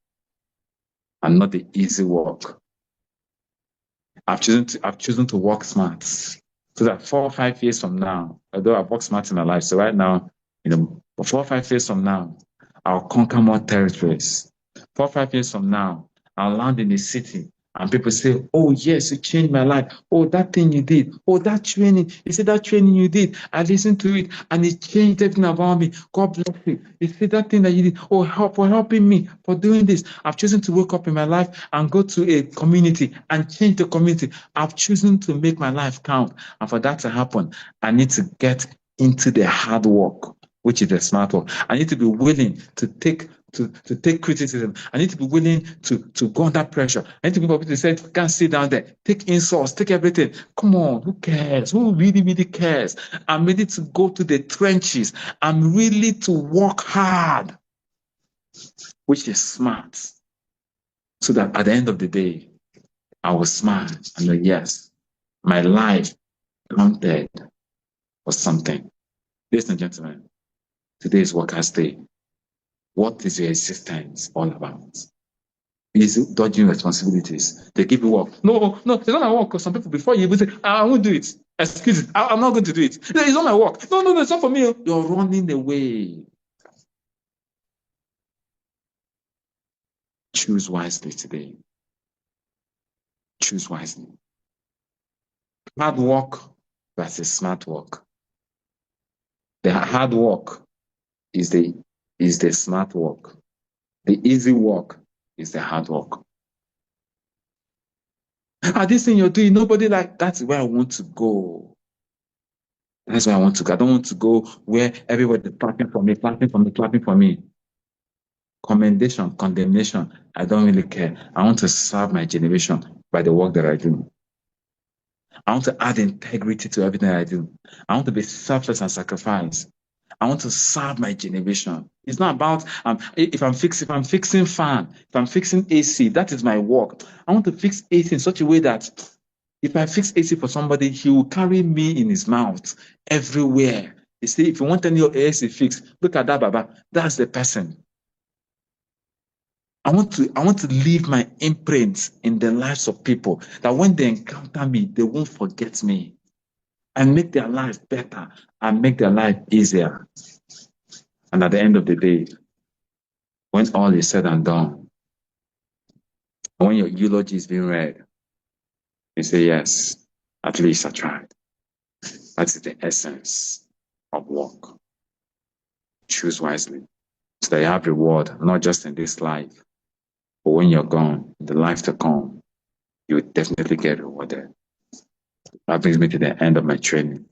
and not the easy work. I've chosen to work smart, so that 4 or 5 years from now, although I've worked smart in my life, so right now, 4 or 5 years from now, I'll conquer more territories. 4 or 5 years from now, I'll land in a city and people say, oh, yes, you changed my life. Oh, that thing you did. Oh, that training. You see that training you did. I listened to it and it changed everything about me. God bless you. You see that thing that you did. Oh, help for helping me for doing this. I've chosen to wake up in my life and go to a community and change the community. I've chosen to make my life count. And for that to happen, I need to get into the hard work, which is the smart work. I need to be willing to take criticism. I need to be willing to go under pressure. I need to be able to say, can't sit down there, take insults, take everything. Come on, who cares? Who really, really cares? I'm ready to go to the trenches. I'm really to work hard, which is smart. So that at the end of the day, I will smile and say, yes, my life counted for something. Ladies and gentlemen, today is Workers' Day. What is your existence all about? Is dodging responsibilities? They give you work. No, it's not my work. Because some people, before you even say, I won't do it. Excuse me, I'm not going to do it. It's not my work. No, it's not for me. You're running away. Choose wisely today. Choose wisely. Hard work versus smart work. The hard work is the smart work. The easy work is the hard work. This thing you're doing, nobody that's where I want to go. That's where I want to go. I don't want to go where everybody clapping for me. Commendation, condemnation, I don't really care. I want to serve my generation by the work that I do. I want to add integrity to everything I do. I want to be selfless and sacrifice. I want to serve my generation. It's not about if I'm fixing fan, if I'm fixing AC, that is my work. I want to fix AC in such a way that if I fix AC for somebody, he will carry me in his mouth everywhere. You see, if you want any AC fixed, look at that, Baba. That's the person. I want to leave my imprint in the lives of people that when they encounter me, they won't forget me and make their life better and make their life easier. And at the end of the day, when all is said and done, when your eulogy is being read, you say, yes, at least I tried. That's the essence of work. Choose wisely so that you have reward, not just in this life, but when you're gone, in the life to come, you will definitely get rewarded. That brings me to the end of my training.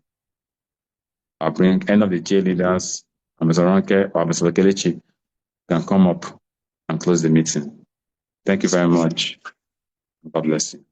I'll bring end of the J leaders, Mr. Ronke or Mr. Okelechi can come up and close the meeting. Thank you very much. God bless you.